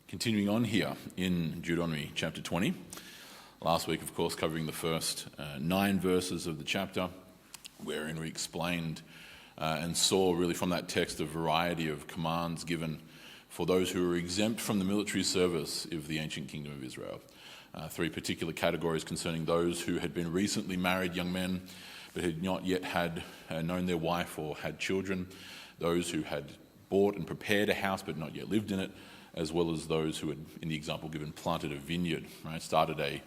Continuing on here in Deuteronomy chapter 20. Last week, of course, covering the first 9 verses of the chapter, wherein we explained and saw really from that text a variety of commands given for those who were exempt from the military service of the ancient kingdom of Israel. 3 particular categories concerning those who had been recently married young men but had not yet had known their wife or had children, those who had bought and prepared a house but not yet lived in it, as well as those who had, in the example given, planted a vineyard, right? Started a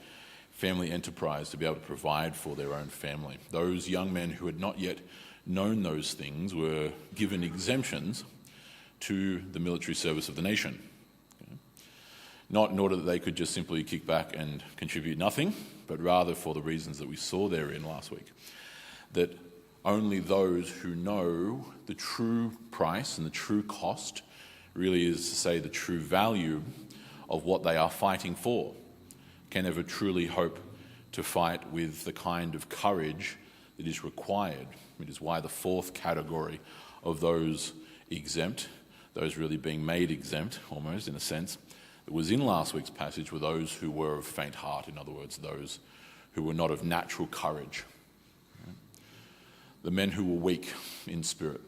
family enterprise to be able to provide for their own family. Those young men who had not yet known those things were given exemptions to the military service of the nation. Okay? Not in order that they could just simply kick back and contribute nothing, but rather for the reasons that we saw therein last week. That only those who know the true price and the true cost, really is to say the true value of what they are fighting for, can ever truly hope to fight with the kind of courage that is required. It is why the 4th category of those exempt, those really being made exempt, almost in a sense, that was in last week's passage were those who were of faint heart, in other words, those who were not of natural courage. The men who were weak in spirit,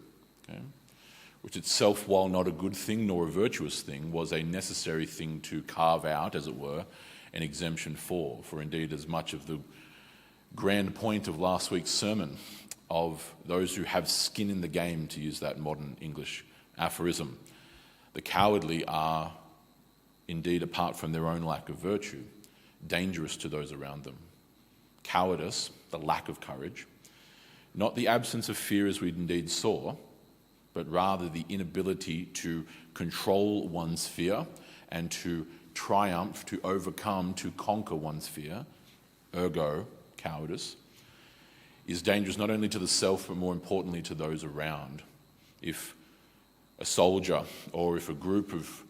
okay? Which itself, while not a good thing nor a virtuous thing, was a necessary thing to carve out, as it were, an exemption for. For indeed, as much of the grand point of last week's sermon of those who have skin in the game, to use that modern English aphorism, the cowardly are, indeed, apart from their own lack of virtue, dangerous to those around them. Cowardice, the lack of courage, not the absence of fear as we indeed saw, but rather the inability to control one's fear and to triumph, to overcome, to conquer one's fear, ergo cowardice, is dangerous not only to the self but more importantly to those around. If a soldier or if a group of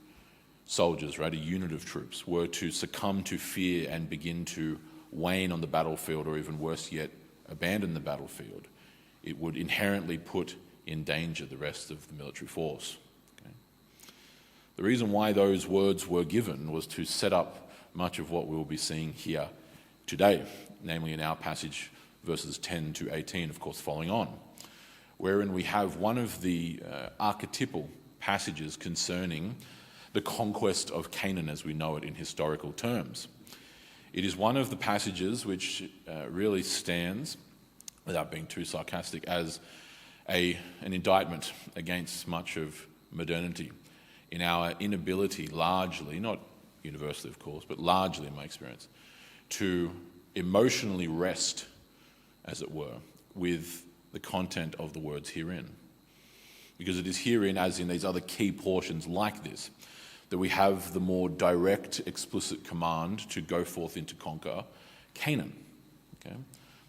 soldiers, right, a unit of troops, were to succumb to fear and begin to wane on the battlefield, or even worse yet, abandon the battlefield, it would inherently put in danger the rest of the military force. Okay? The reason why those words were given was to set up much of what we will be seeing here today, namely in our passage, verses 10 to 18, of course, following on, wherein we have one of the archetypal passages concerning the conquest of Canaan as we know it in historical terms. It is one of the passages which really stands, without being too sarcastic, as an indictment against much of modernity in our inability, largely, not universally of course, but largely in my experience, to emotionally rest, as it were, with the content of the words herein. Because it is herein, as in these other key portions like this, that we have the more direct, explicit command to go forth and to conquer Canaan. Okay?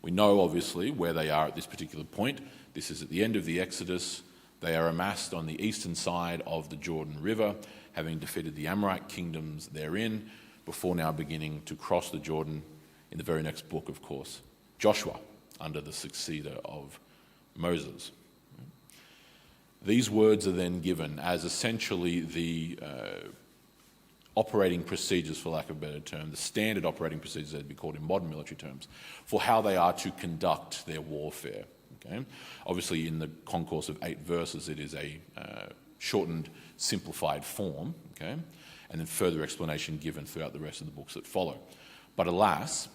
We know, obviously, where they are at this particular point. This is at the end of the Exodus. They are amassed on the eastern side of the Jordan River, having defeated the Amorite kingdoms therein, before now beginning to cross the Jordan in the very next book, of course, Joshua, under the successor of Moses. These words are then given as essentially the operating procedures, for lack of a better term, the standard operating procedures that would be called in modern military terms, for how they are to conduct their warfare. Okay? Obviously, in the concourse of 8 verses, it is a shortened, simplified form, okay? And then further explanation given throughout the rest of the books that follow. But alas,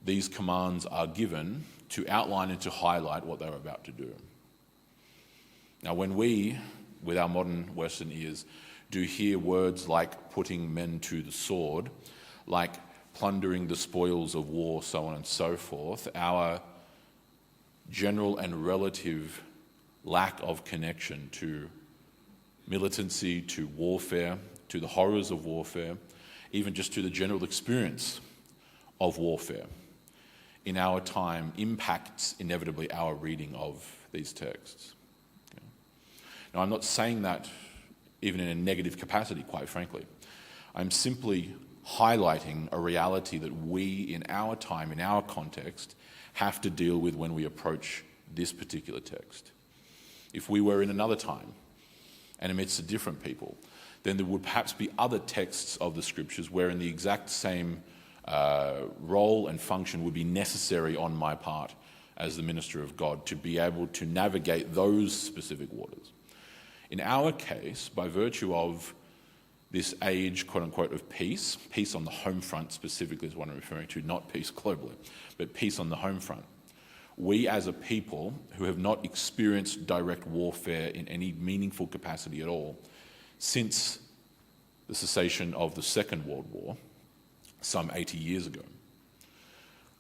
these commands are given to outline and to highlight what they were about to do. Now, when we, with our modern Western ears, do hear words like putting men to the sword, like plundering the spoils of war, so on and so forth, our general and relative lack of connection to militancy, to warfare, to the horrors of warfare, even just to the general experience of warfare in our time impacts inevitably our reading of these texts. Okay. Now, I'm not saying that even in a negative capacity, quite frankly. I'm simply highlighting a reality that we, in our time, in our context, have to deal with when we approach this particular text. If we were in another time and amidst a different people, then there would perhaps be other texts of the scriptures wherein the exact same role and function would be necessary on my part as the minister of God to be able to navigate those specific waters. In our case, by virtue of this age, quote-unquote, of peace on the home front specifically is what I'm referring to, not peace globally, but peace on the home front, we as a people who have not experienced direct warfare in any meaningful capacity at all since the cessation of the Second World War some 80 years ago,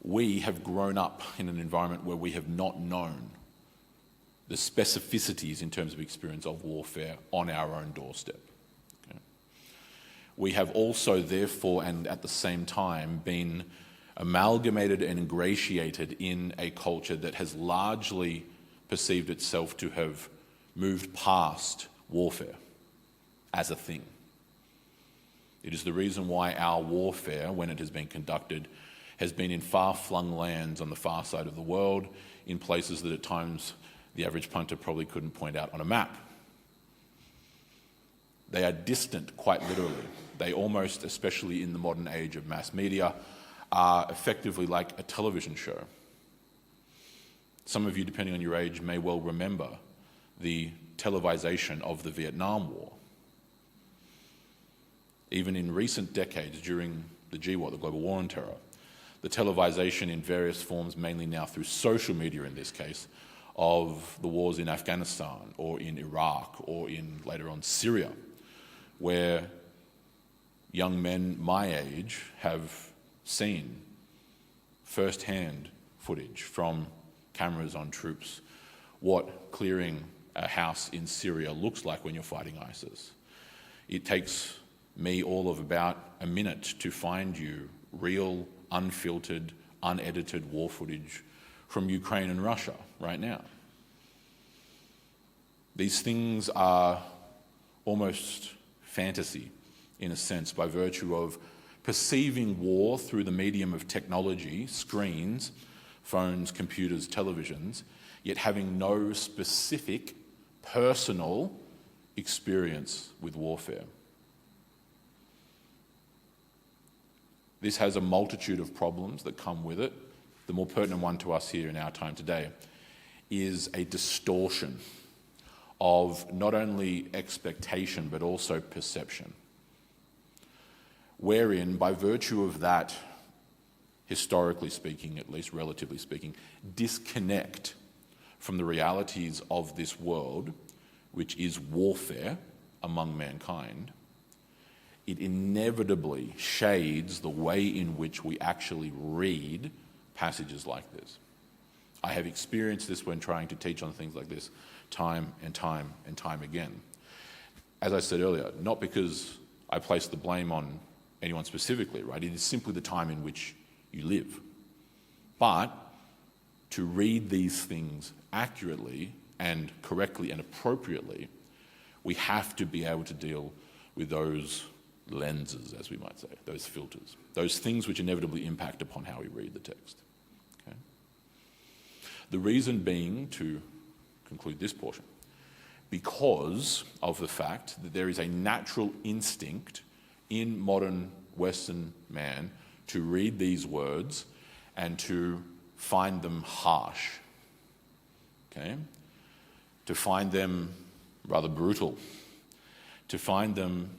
we have grown up in an environment where we have not known the specificities in terms of experience of warfare on our own doorstep. Okay? We have also, therefore, and at the same time, been amalgamated and ingratiated in a culture that has largely perceived itself to have moved past warfare as a thing. It is the reason why our warfare, when it has been conducted, has been in far-flung lands on the far side of the world, in places that at times the average punter probably couldn't point out on a map. They are distant, quite literally. They almost, especially in the modern age of mass media, are effectively like a television show. Some of you, depending on your age, may well remember the televisation of the Vietnam War. Even in recent decades, during the GWAT, the Global War on Terror, the televisation in various forms, mainly now through social media in this case, of the wars in Afghanistan or in Iraq or in, later on, Syria, where young men my age have seen first-hand footage from cameras on troops, what clearing a house in Syria looks like when you're fighting ISIS. It takes me all of about a minute to find you real, unfiltered, unedited war footage from Ukraine and Russia right now. These things are almost fantasy, in a sense, by virtue of perceiving war through the medium of technology, screens, phones, computers, televisions, yet having no specific personal experience with warfare. This has a multitude of problems that come with it. The more pertinent one to us here in our time today is a distortion of not only expectation but also perception, wherein, by virtue of that, historically speaking, at least relatively speaking, disconnect from the realities of this world, which is warfare among mankind, it inevitably shades the way in which we actually read passages like this. I have experienced this when trying to teach on things like this time and time and time again. As I said earlier, not because I place the blame on anyone specifically, right? It is simply the time in which you live. But to read these things accurately and correctly and appropriately, we have to be able to deal with those lenses, as we might say, those filters, those things which inevitably impact upon how we read the text. Okay? The reason being, to conclude this portion, because of the fact that there is a natural instinct in modern Western man to read these words and to find them harsh, okay? To find them rather brutal, to find them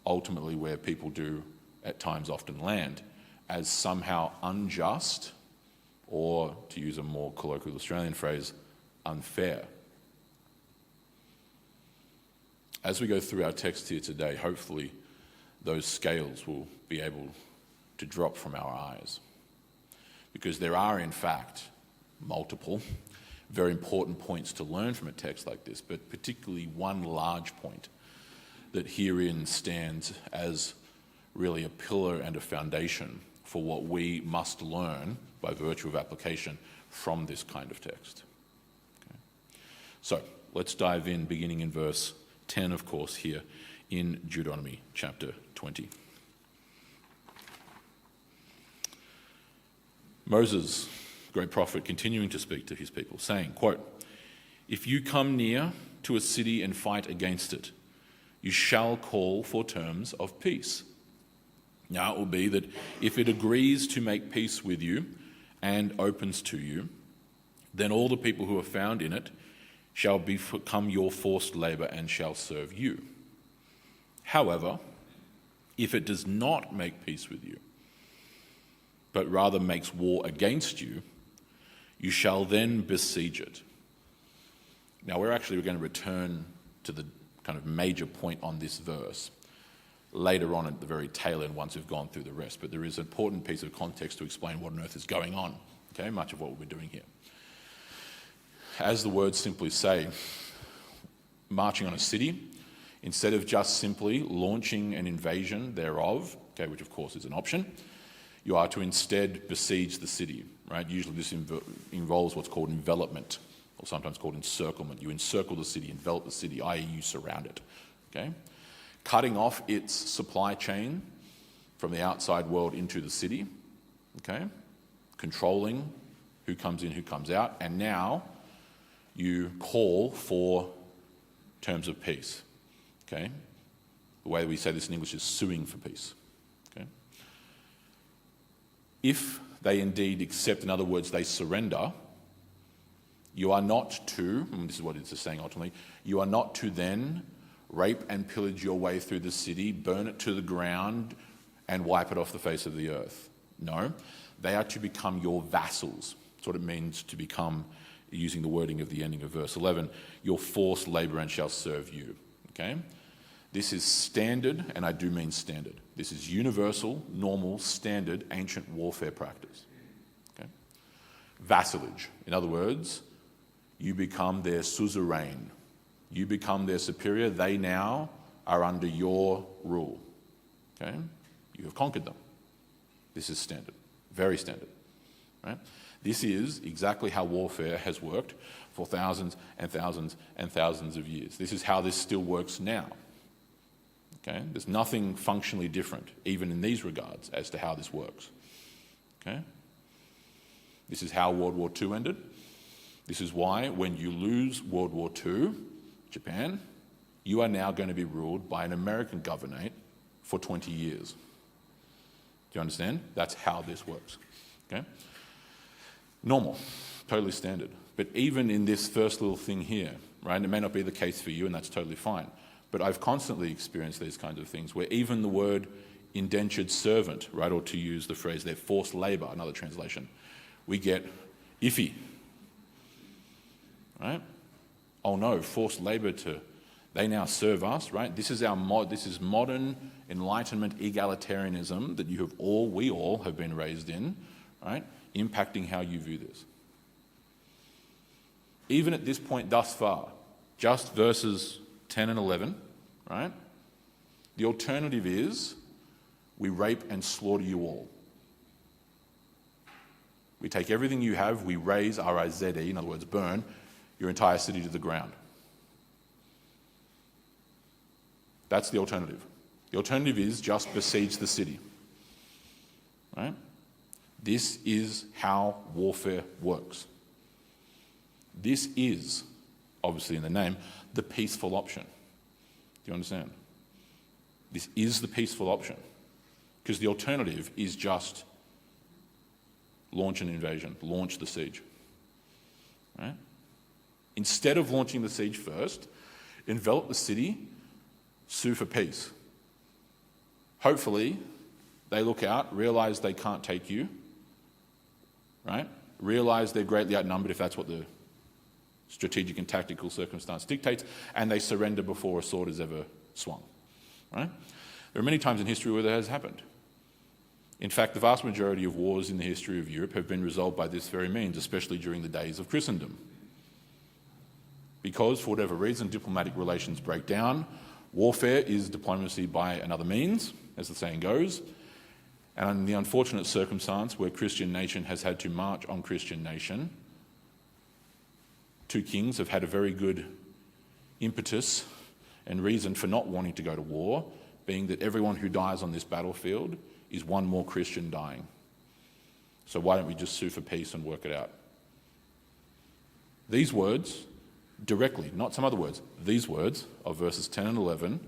ultimately where people do at times often land, as somehow unjust, or to use a more colloquial Australian phrase, unfair. As we go through our text here today, hopefully those scales will be able to drop from our eyes, because there are in fact multiple very important points to learn from a text like this, but particularly one large point that herein stands as really a pillar and a foundation for what we must learn by virtue of application from this kind of text. Okay. So let's dive in, beginning in verse 10, of course, here in Deuteronomy chapter 20. Moses, great prophet, continuing to speak to his people, saying, quote, "If you come near to a city and fight against it, you shall call for terms of peace. Now it will be that if it agrees to make peace with you and opens to you, then all the people who are found in it shall become your forced labor and shall serve you. However, if it does not make peace with you, but rather makes war against you, you shall then besiege it. Now we're going to return to the kind of major point on this verse later on at the very tail end once we've gone through the rest, but there is an important piece of context to explain what on earth is going on, okay, much of what we're doing here. As the words simply say, marching on a city, instead of just simply launching an invasion thereof, okay, which of course is an option, you are to instead besiege the city, right? Usually this involves what's called envelopment, or sometimes called encirclement. You encircle the city, envelop the city, i.e. you surround it, okay? Cutting off its supply chain from the outside world into the city, okay? Controlling who comes in, who comes out, and now you call for terms of peace, okay? The way we say this in English is suing for peace, okay? If they indeed accept, in other words, they surrender, you are not to, and this is what it's saying ultimately, you are not to then rape and pillage your way through the city, burn it to the ground, and wipe it off the face of the earth. No, they are to become your vassals. That's what it means to become, using the wording of the ending of verse 11, your forced labor and shall serve you. Okay? This is standard, and I do mean standard. This is universal, normal, standard, ancient warfare practice. Okay? Vassalage. In other words, you become their suzerain. You become their superior. They now are under your rule. Okay? You have conquered them. This is standard. Very standard. Right? This is exactly how warfare has worked for thousands and thousands and thousands of years. This is how this still works now. Okay? There's nothing functionally different, even in these regards, as to how this works. Okay? This is how World War II ended. This is why when you lose World War II, Japan, you are now going to be ruled by an American governorate for 20 years. Do you understand? That's how this works. Okay? Normal, totally standard. But even in this first little thing here, right, it may not be the case for you, and that's totally fine. But I've constantly experienced these kinds of things where even the word indentured servant, right, or to use the phrase there, forced labor, another translation, we get iffy. Right? Oh no, forced labor they now serve us, right? This is this is modern Enlightenment egalitarianism that we all have been raised in, right? Impacting how you view this. Even at this point thus far, just verses 10 and 11, right? The alternative is we rape and slaughter you all. We take everything you have, we raze, R-I-Z-E, in other words, burn your entire city to the ground. That's the alternative. The alternative is just besiege the city. Right? This is how warfare works. This is, obviously in the name, the peaceful option. Do you understand? This is the peaceful option. Because the alternative is just launch an invasion, launch the siege. Right? Instead of launching the siege first, envelop the city, sue for peace. Hopefully, they look out, realise they can't take you, right? Realise they're greatly outnumbered if that's what the strategic and tactical circumstance dictates, and they surrender before a sword is ever swung, right? There are many times in history where that has happened. In fact, the vast majority of wars in the history of Europe have been resolved by this very means, especially during the days of Christendom. Because, for whatever reason, diplomatic relations break down. Warfare is diplomacy by another means, as the saying goes. And in the unfortunate circumstance where Christian nation has had to march on Christian nation, two kings have had a very good impetus and reason for not wanting to go to war, being that everyone who dies on this battlefield is one more Christian dying. So why don't we just sue for peace and work it out? These words, directly, not some other words, these words of verses 10 and 11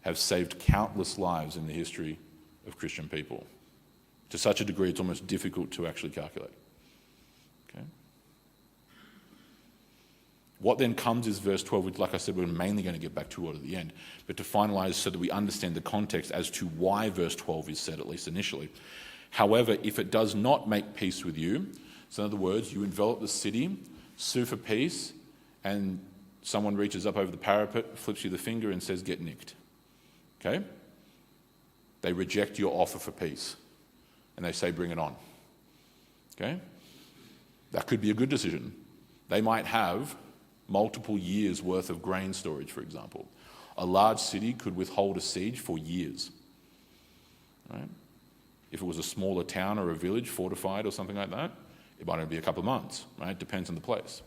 have saved countless lives in the history of Christian people. To such a degree, it's almost difficult to actually calculate. Okay? What then comes is verse 12, which, like I said, we're mainly going to get back to it at the end, but to finalize so that we understand the context as to why verse 12 is said, at least initially. However, if it does not make peace with you, so in other words, you envelop the city, sue for peace, and someone reaches up over the parapet, flips you the finger and says, get nicked. Okay? They reject your offer for peace. And they say, bring it on. Okay? That could be a good decision. They might have multiple years' worth of grain storage, for example. A large city could withhold a siege for years. Right? If it was a smaller town or a village, fortified or something like that, it might only be a couple of months. Right? Depends on the place.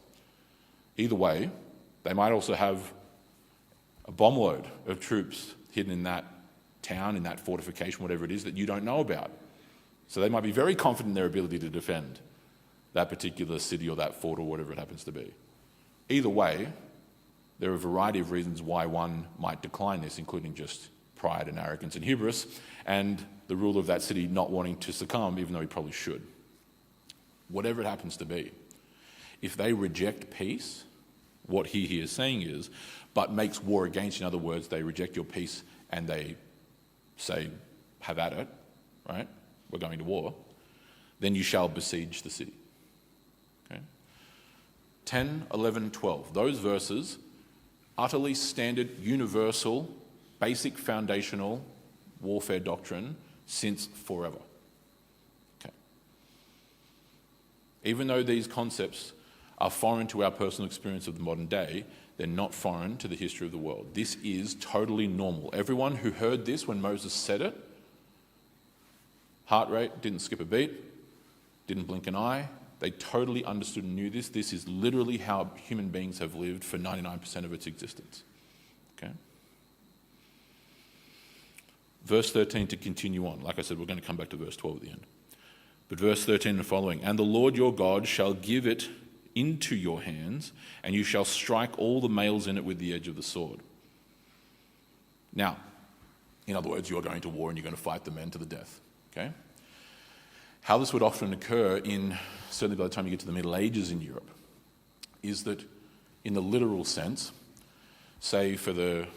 Either way, they might also have a bomb load of troops hidden in that town, in that fortification, whatever it is, that you don't know about. So they might be very confident in their ability to defend that particular city or that fort or whatever it happens to be. Either way, there are a variety of reasons why one might decline this, including just pride and arrogance and hubris, and the ruler of that city not wanting to succumb, even though he probably should. Whatever it happens to be, if they reject peace, what he here is saying is, but makes war against you, in other words, they reject your peace and they say, have at it, right? We're going to war, then you shall besiege the city. Okay? 10, 11, 12. Those verses, utterly standard, universal, basic foundational warfare doctrine since forever. Okay. Even though these concepts are foreign to our personal experience of the modern day, they're not foreign to the history of the world. This is totally normal. Everyone who heard this when Moses said it, heart rate, didn't skip a beat, didn't blink an eye. They totally understood and knew this. This is literally how human beings have lived for 99% of its existence. Okay? Verse 13 to continue on. Like I said, we're going to come back to verse 12 at the end. But verse 13 and following, and the Lord your God shall give it into your hands, and you shall strike all the males in it with the edge of the sword. Now, in other words, you are going to war and you're going to fight the men to the death. Okay? How this would often occur certainly by the time you get to the Middle Ages in Europe, is that in the literal sense, say for the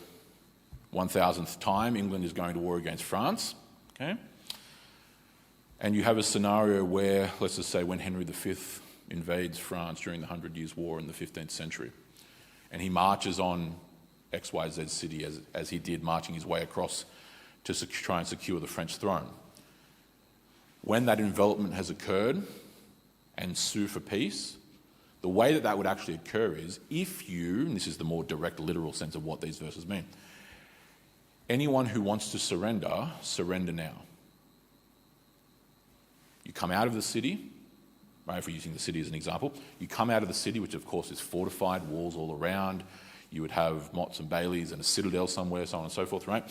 1000th time, England is going to war against France, okay? And you have a scenario where, let's just say when Henry V invades France during the 100 Years' War in the 15th century, and he marches on XYZ city as he did, marching his way across to try and secure the French throne. When that envelopment has occurred and sue for peace, the way that would actually occur is if you, and this is the more direct literal sense of what these verses mean, anyone who wants to surrender, surrender now. You come out of the city, right, if we're using the city as an example, you come out of the city, which of course is fortified, walls all around, you would have mottes and baileys and a citadel somewhere, so on and so forth, right?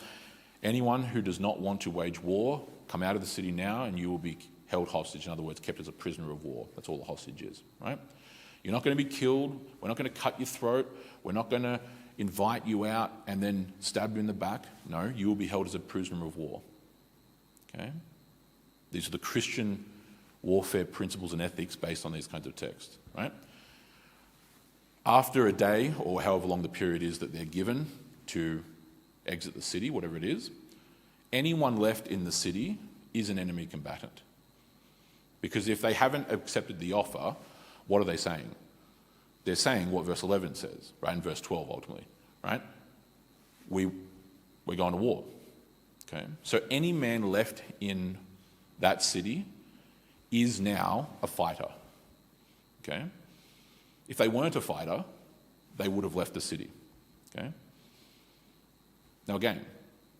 Anyone who does not want to wage war, come out of the city now and you will be held hostage, in other words, kept as a prisoner of war. That's all a hostage is, right? You're not going to be killed, we're not going to cut your throat, we're not going to invite you out and then stab you in the back. No, you will be held as a prisoner of war. Okay? These are the Christian warfare principles and ethics based on these kinds of texts, right? After a day, or however long the period is that they're given to exit the city, whatever it is, anyone left in the city is an enemy combatant. Because if they haven't accepted the offer, what are they saying? They're saying what verse 11 says, right, and verse 12 ultimately, right? We're going to war. Okay? So any man left in that city is now a fighter. Okay? If they weren't a fighter, they would have left the city. Okay? Now again,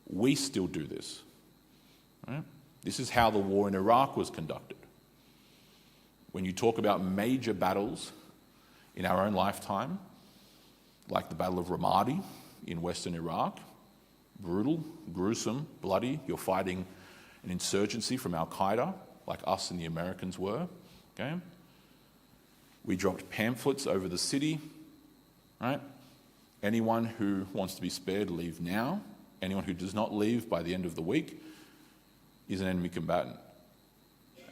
we still do this. Right? This is how the war in Iraq was conducted. When you talk about major battles in our own lifetime, like the Battle of Ramadi in western Iraq, brutal, gruesome, bloody, you're fighting an insurgency from Al-Qaeda, like us and the Americans were. Okay? We dropped pamphlets over the city, right? Anyone who wants to be spared, leave now. anyone who does not leave by the end of the week is an enemy combatant.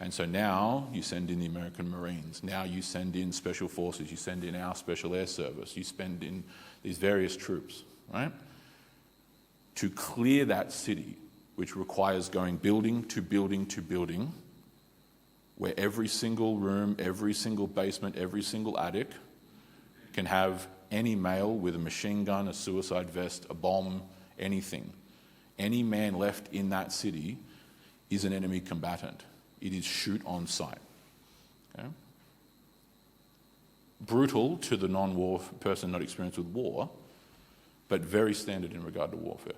And so now you send in the American Marines, now you send in Special Forces, you send in our Special Air Service, you spend in these various troops, right? To clear that city, which requires going building to building to building, where every single room, every single basement, every single attic can have any male with a machine gun, a suicide vest, a bomb, anything. Any man left in that city is an enemy combatant. It is shoot on sight. Okay? Brutal to the non-war person not experienced with war, but very standard in regard to warfare.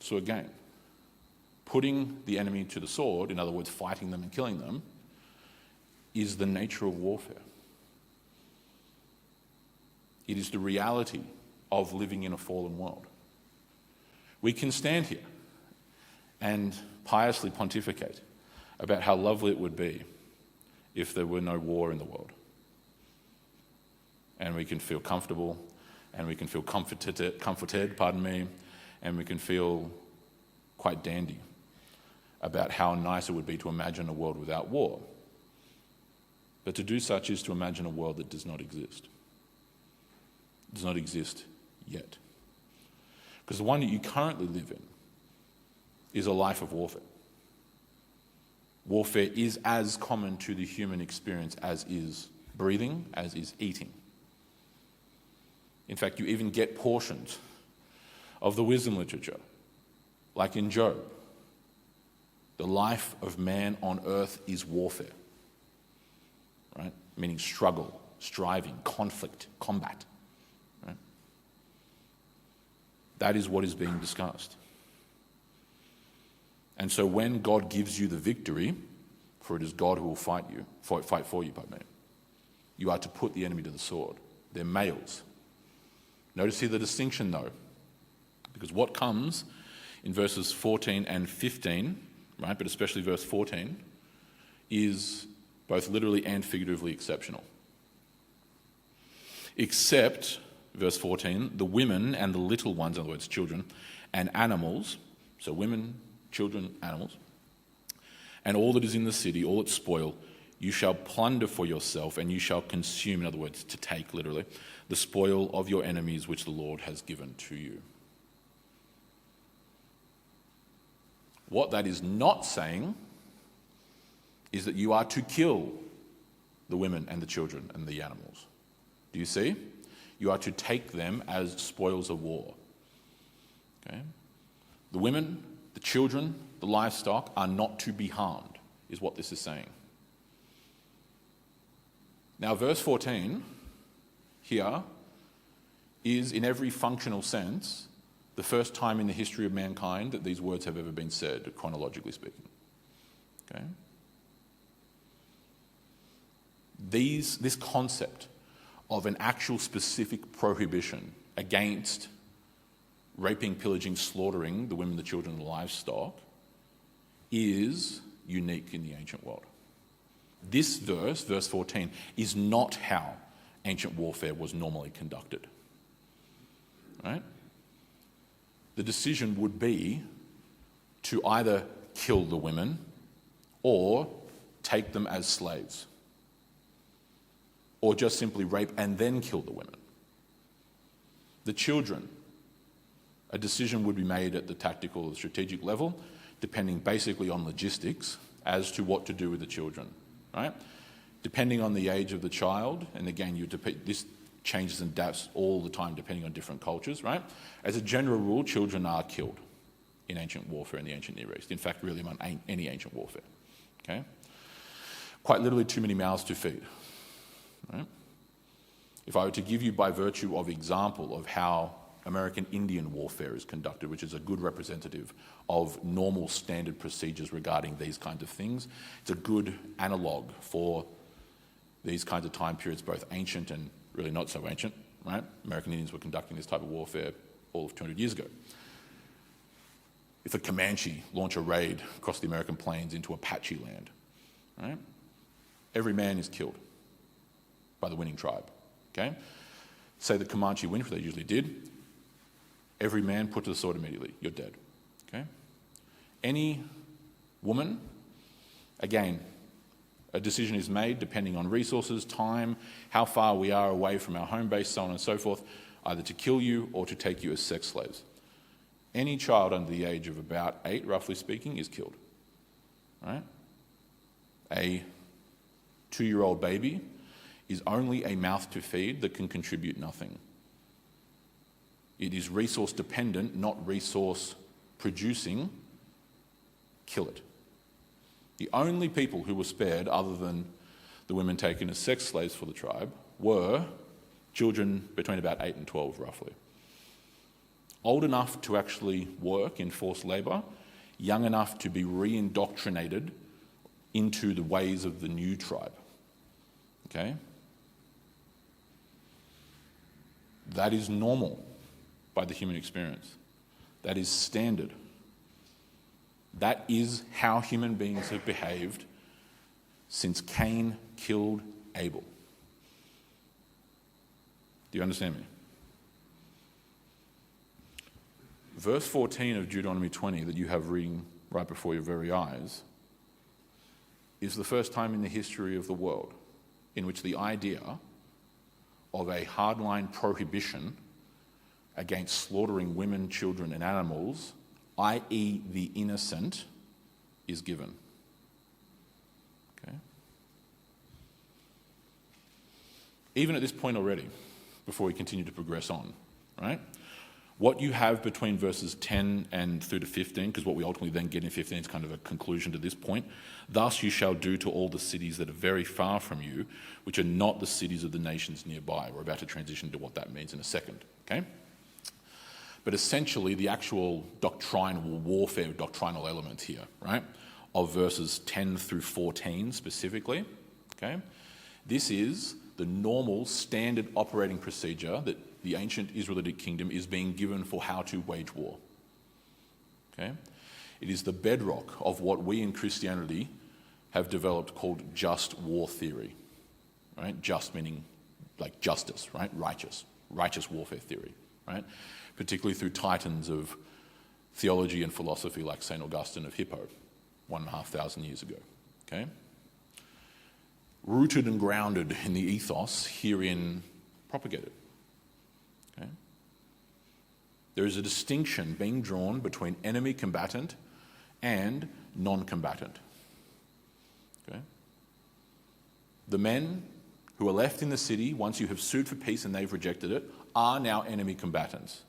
So again, putting the enemy to the sword, in other words, fighting them and killing them, is the nature of warfare. It is the reality of living in a fallen world. We can stand here and piously pontificate about how lovely it would be if there were no war in the world. And we can feel comfortable, and we can feel comforted, and we can feel quite dandy about how nice it would be to imagine a world without war. But to do such is to imagine a world that does not exist. It does not exist yet. Because the one that you currently live in is a life of warfare. Warfare is as common to the human experience as is breathing, as is eating. In fact, you even get portions of the wisdom literature, like in Job. The life of man on earth is warfare, right? Meaning struggle, striving, conflict, combat. Right? That is what is being discussed. And so when God gives you the victory, for it is God who will fight for you, you are to put the enemy to the sword. They're males. Notice here the distinction though, because what comes in verses 14 and 15, right, but especially verse 14, is both literally and figuratively exceptional. Except, verse 14, the women and the little ones, in other words, children, and animals, so women, children, animals, and all that is in the city, all its spoil, you shall plunder for yourself, and you shall consume, in other words, to take, literally, the spoil of your enemies which the Lord has given to you. What that is not saying is that you are to kill the women and the children and the animals. Do you see? You are to take them as spoils of war. Okay? The women, the children, the livestock are not to be harmed, is what this is saying. Now, verse 14 here is, in every functional sense, the first time in the history of mankind that these words have ever been said, chronologically speaking. Okay? This concept of an actual specific prohibition against raping, pillaging, slaughtering the women, the children, and the livestock is unique in the ancient world. This verse, verse 14, is not how ancient warfare was normally conducted. Right? The decision would be to either kill the women or take them as slaves, or just simply rape and then kill the women. The children, a decision would be made at the tactical or strategic level, depending basically on logistics as to what to do with the children, right? Depending on the age of the child, and again, this changes and adapts all the time depending on different cultures, right? As a general rule, children are killed in ancient warfare in the ancient Near East. In fact, really among any ancient warfare, okay? Quite literally too many mouths to feed, right? If I were to give you by virtue of example of how American Indian warfare is conducted, which is a good representative of normal standard procedures regarding these kinds of things, it's a good analogue for these kinds of time periods, both ancient and really not so ancient, right? American Indians were conducting this type of warfare all of 200 years ago. If a Comanche launch a raid across the American plains into Apache land, right? Every man is killed by the winning tribe, okay? Say the Comanche win, which they usually did, every man put to the sword immediately. You're dead. Okay? Any woman, again, a decision is made depending on resources, time, how far we are away from our home base, so on and so forth, either to kill you or to take you as sex slaves. Any child under the age of about 8, roughly speaking, is killed. Right? A 2-year-old baby is only a mouth to feed that can contribute nothing. It is resource dependent, not resource producing. Kill it. The only people who were spared, other than the women taken as sex slaves for the tribe, were children between about 8 and 12, roughly. Old enough to actually work in forced labour, young enough to be re-indoctrinated into the ways of the new tribe. Okay? That is normal by the human experience. That is standard. That is how human beings have behaved since Cain killed Abel. Do you understand me? Verse 14 of Deuteronomy 20 that you have reading right before your very eyes is the first time in the history of the world in which the idea of a hardline prohibition against slaughtering women, children, and animals, i.e. the innocent, is given. Okay? Even at this point already, before we continue to progress on, right? What you have between verses 10 and through to 15, because what we ultimately then get in 15 is kind of a conclusion to this point. Thus you shall do to all the cities that are very far from you, which are not the cities of the nations nearby. We're about to transition to what that means in a second, okay? But essentially the actual doctrinal warfare, doctrinal element here, right, of verses 10 through 14 specifically, okay? This is the normal standard operating procedure that the ancient Israelite kingdom is being given for how to wage war. Okay? It is the bedrock of what we in Christianity have developed called just war theory. Right? Just meaning like justice, right? Righteous warfare theory, right? Particularly through titans of theology and philosophy like St. Augustine of Hippo, 1,500 years ago. Okay? Rooted and grounded in the ethos herein propagated. Okay? There is a distinction being drawn between enemy combatant and non-combatant. Okay? The men who are left in the city once you have sued for peace and they've rejected it are now enemy combatants,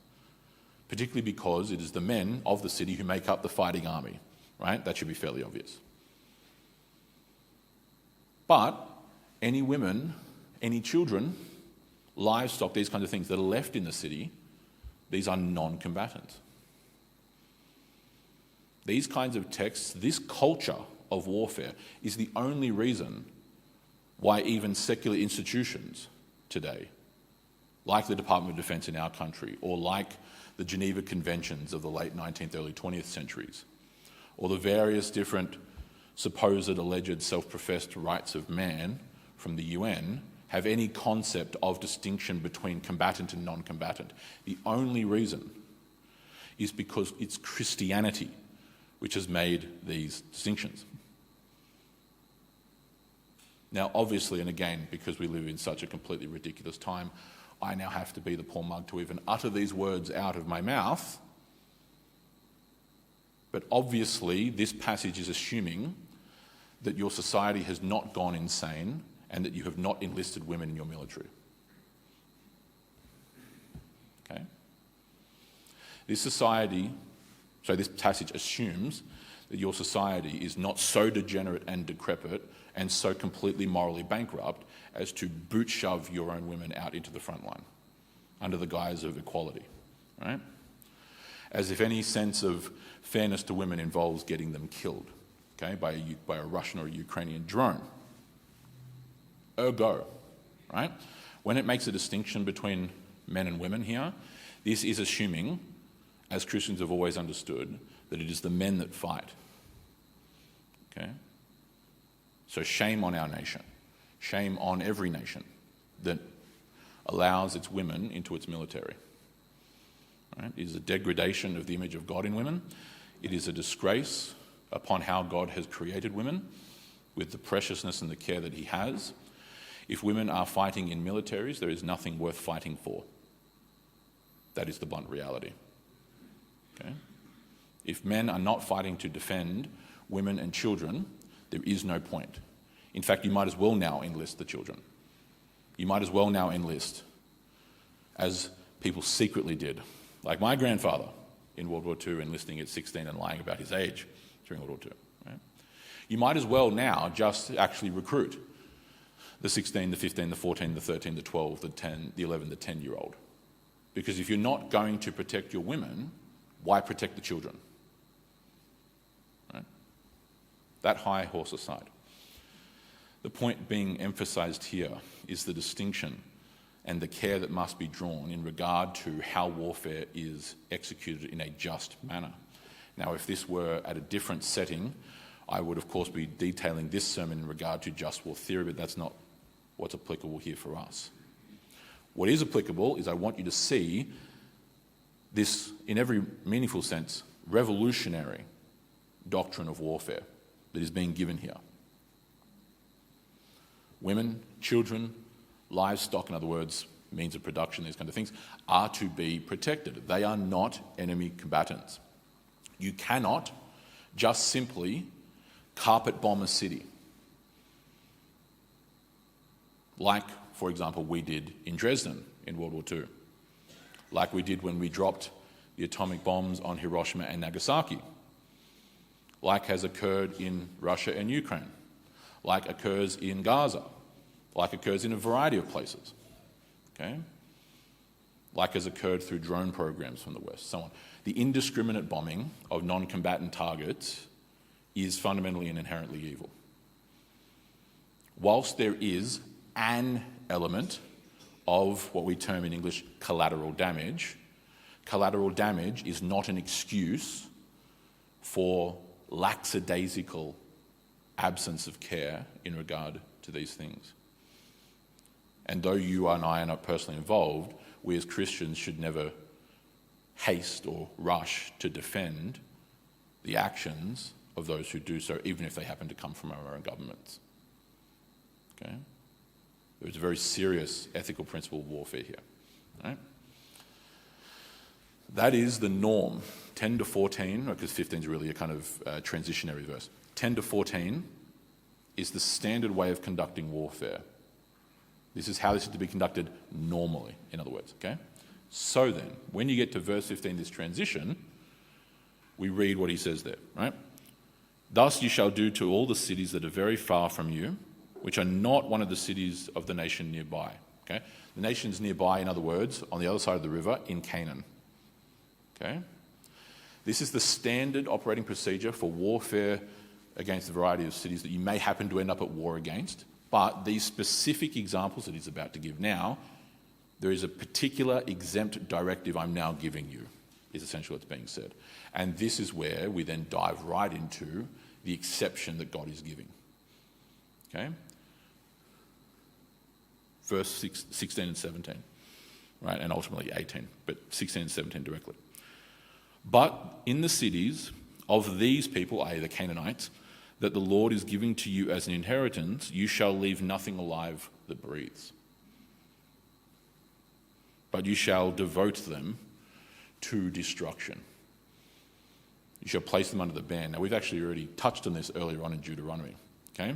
particularly because it is the men of the city who make up the fighting army. Right? That should be fairly obvious. But any women, any children, livestock, these kinds of things that are left in the city, these are non-combatants. These kinds of texts, this culture of warfare is the only reason why even secular institutions today, like the Department of Defense in our country, or like the Geneva Conventions of the late 19th, early 20th centuries, or the various different supposed alleged self-professed rights of man from the UN, have any concept of distinction between combatant and non-combatant. The only reason is because it's Christianity which has made these distinctions. Now, obviously, and again, because we live in such a completely ridiculous time, I now have to be the poor mug to even utter these words out of my mouth. But obviously, this passage is assuming that your society has not gone insane and that you have not enlisted women in your military. Okay? This passage assumes that your society is not so degenerate and decrepit and so completely morally bankrupt as to boot shove your own women out into the front line under the guise of equality, right? As if any sense of fairness to women involves getting them killed, okay, by a Russian or a Ukrainian drone. Ergo, right? When it makes a distinction between men and women here, this is assuming, as Christians have always understood, that it is the men that fight. Okay? So shame on our nation. Shame on every nation that allows its women into its military. Right? It is a degradation of the image of God in women. It is a disgrace upon how God has created women with the preciousness and the care that he has. If women are fighting in militaries, there is nothing worth fighting for. That is the blunt reality. Okay? If men are not fighting to defend women and children, there is no point. In fact, you might as well now enlist the children. You might as well now enlist, as people secretly did. Like my grandfather in World War II enlisting at 16 and lying about his age during World War II. Right? You might as well now just actually recruit the 16, the 15, the 14, the 13, the 12, the 10, the 11, the 10-year-old. Because if you're not going to protect your women, why protect the children? Right? That high horse aside. The point being emphasized here is the distinction and the care that must be drawn in regard to how warfare is executed in a just manner. Now, if this were at a different setting, I would, of course, be detailing this sermon in regard to just war theory, but that's not what's applicable here for us. What is applicable is I want you to see this, in every meaningful sense, revolutionary doctrine of warfare that is being given here. Women, children, livestock, in other words, means of production, these kind of things, are to be protected. They are not enemy combatants. You cannot just simply carpet bomb a city, like, for example, we did in Dresden in World War II, like we did when we dropped the atomic bombs on Hiroshima and Nagasaki, like has occurred in Russia and Ukraine, like occurs in Gaza, like occurs in a variety of places, okay? Like has occurred through drone programs from the West, so on. The indiscriminate bombing of non-combatant targets is fundamentally and inherently evil. Whilst there is an element of what we term in English collateral damage is not an excuse for lackadaisical absence of care in regard to these things. And though you and I are not personally involved, we as Christians should never haste or rush to defend the actions of those who do so, even if they happen to come from our own governments. Okay? There's a very serious ethical principle of warfare here. Right? That is the norm. 10 to 14, because 15 is really a kind of transitionary verse. 10 to 14 is the standard way of conducting warfare. This is how this is to be conducted normally, in other words. Okay? So then, when you get to verse 15, this transition, we read what he says there, right? Thus you shall do to all the cities that are very far from you, which are not one of the cities of the nation nearby. Okay? The nation's nearby, in other words, on the other side of the river in Canaan. Okay? This is the standard operating procedure for warfare against a variety of cities that you may happen to end up at war against. But these specific examples that he's about to give now, there is a particular exempt directive I'm now giving you, is essentially what's being said. And this is where we then dive right into the exception that God is giving. Okay? Verse 16 and 17, right? And ultimately 18, but 16 and 17 directly. But in the cities of these people, i.e. the Canaanites, that the Lord is giving to you as an inheritance, you shall leave nothing alive that breathes. But you shall devote them to destruction. You shall place them under the ban. Now, we've actually already touched on this earlier on in Deuteronomy. Okay?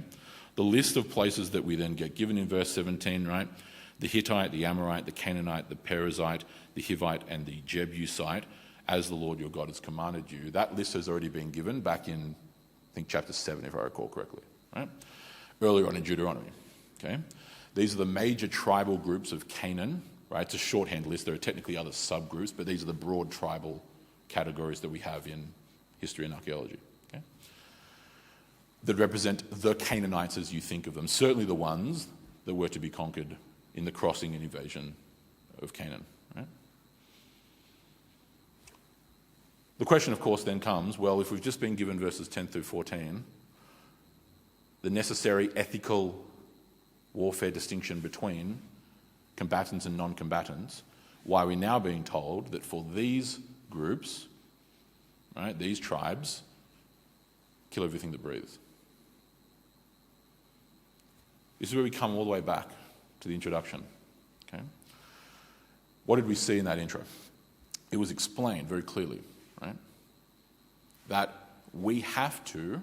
The list of places that we then get given in verse 17, right? The Hittite, the Amorite, the Canaanite, the Perizzite, the Hivite, and the Jebusite, as the Lord your God has commanded you. That list has already been given back in, I think, chapter 7, if I recall correctly, right? Earlier on in Deuteronomy. Okay? These are the major tribal groups of Canaan, right? It's a shorthand list. There are technically other subgroups, but these are the broad tribal categories that we have in history and archaeology. Okay? That represent the Canaanites as you think of them. Certainly the ones that were to be conquered in the crossing and invasion of Canaan. Right? The question, of course, then comes, well, if we've just been given verses 10 through 14, the necessary ethical warfare distinction between combatants and non-combatants, why we're now being told that for these groups, right, these tribes, kill everything that breathes. This is where we come all the way back to the introduction. Okay? What did we see in that intro? It was explained very clearly, right, that we have to,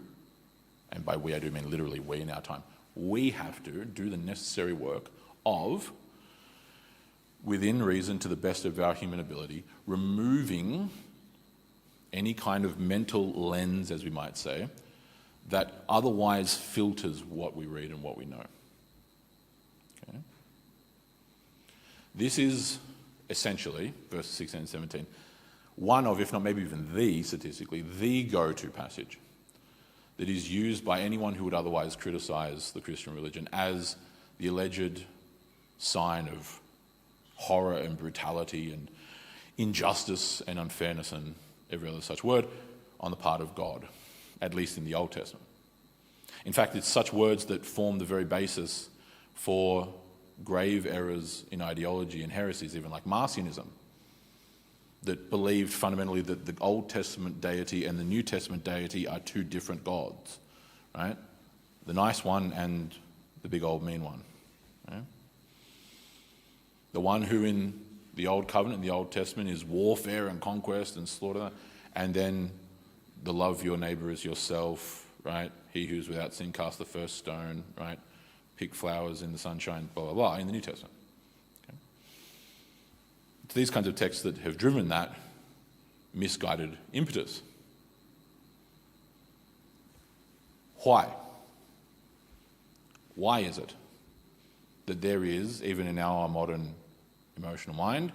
and by we I do mean literally we in our time, we have to do the necessary work of, within reason to the best of our human ability, removing any kind of mental lens, as we might say, that otherwise filters what we read and what we know. Okay? This is essentially, verses 16 and 17, one of, if not maybe even the, statistically, the go-to passage that is used by anyone who would otherwise criticize the Christian religion as the alleged sign of horror and brutality and injustice and unfairness and every other such word on the part of God, at least in the Old Testament. In fact, it's such words that form the very basis for grave errors in ideology and heresies, even like Marcionism, that believed fundamentally that the Old Testament deity and the New Testament deity are two different gods, right? The nice one and the big old mean one. Right? The one who in the Old Covenant, the Old Testament, is warfare and conquest and slaughter, and then the love your neighbour as yourself, right? He who's without sin cast the first stone, right? Pick flowers in the sunshine, blah, blah, blah, in the New Testament. Okay? It's these kinds of texts that have driven that misguided impetus. Why? Why is it that there is, even in our modern emotional mind,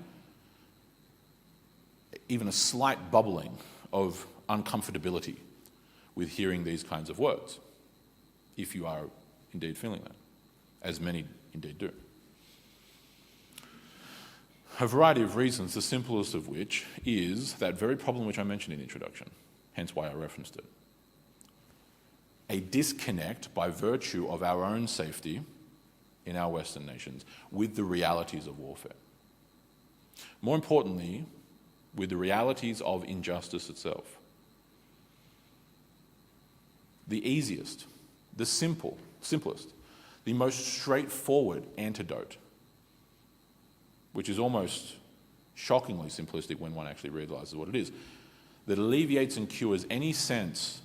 even a slight bubbling of uncomfortability with hearing these kinds of words, if you are indeed feeling that, as many indeed do? A variety of reasons, the simplest of which is that very problem which I mentioned in the introduction, hence why I referenced it. A disconnect by virtue of our own safety in our Western nations with the realities of warfare. More importantly, with the realities of injustice itself. The easiest, the simplest, the most straightforward antidote, which is almost shockingly simplistic when one actually realizes what it is, that alleviates and cures any sense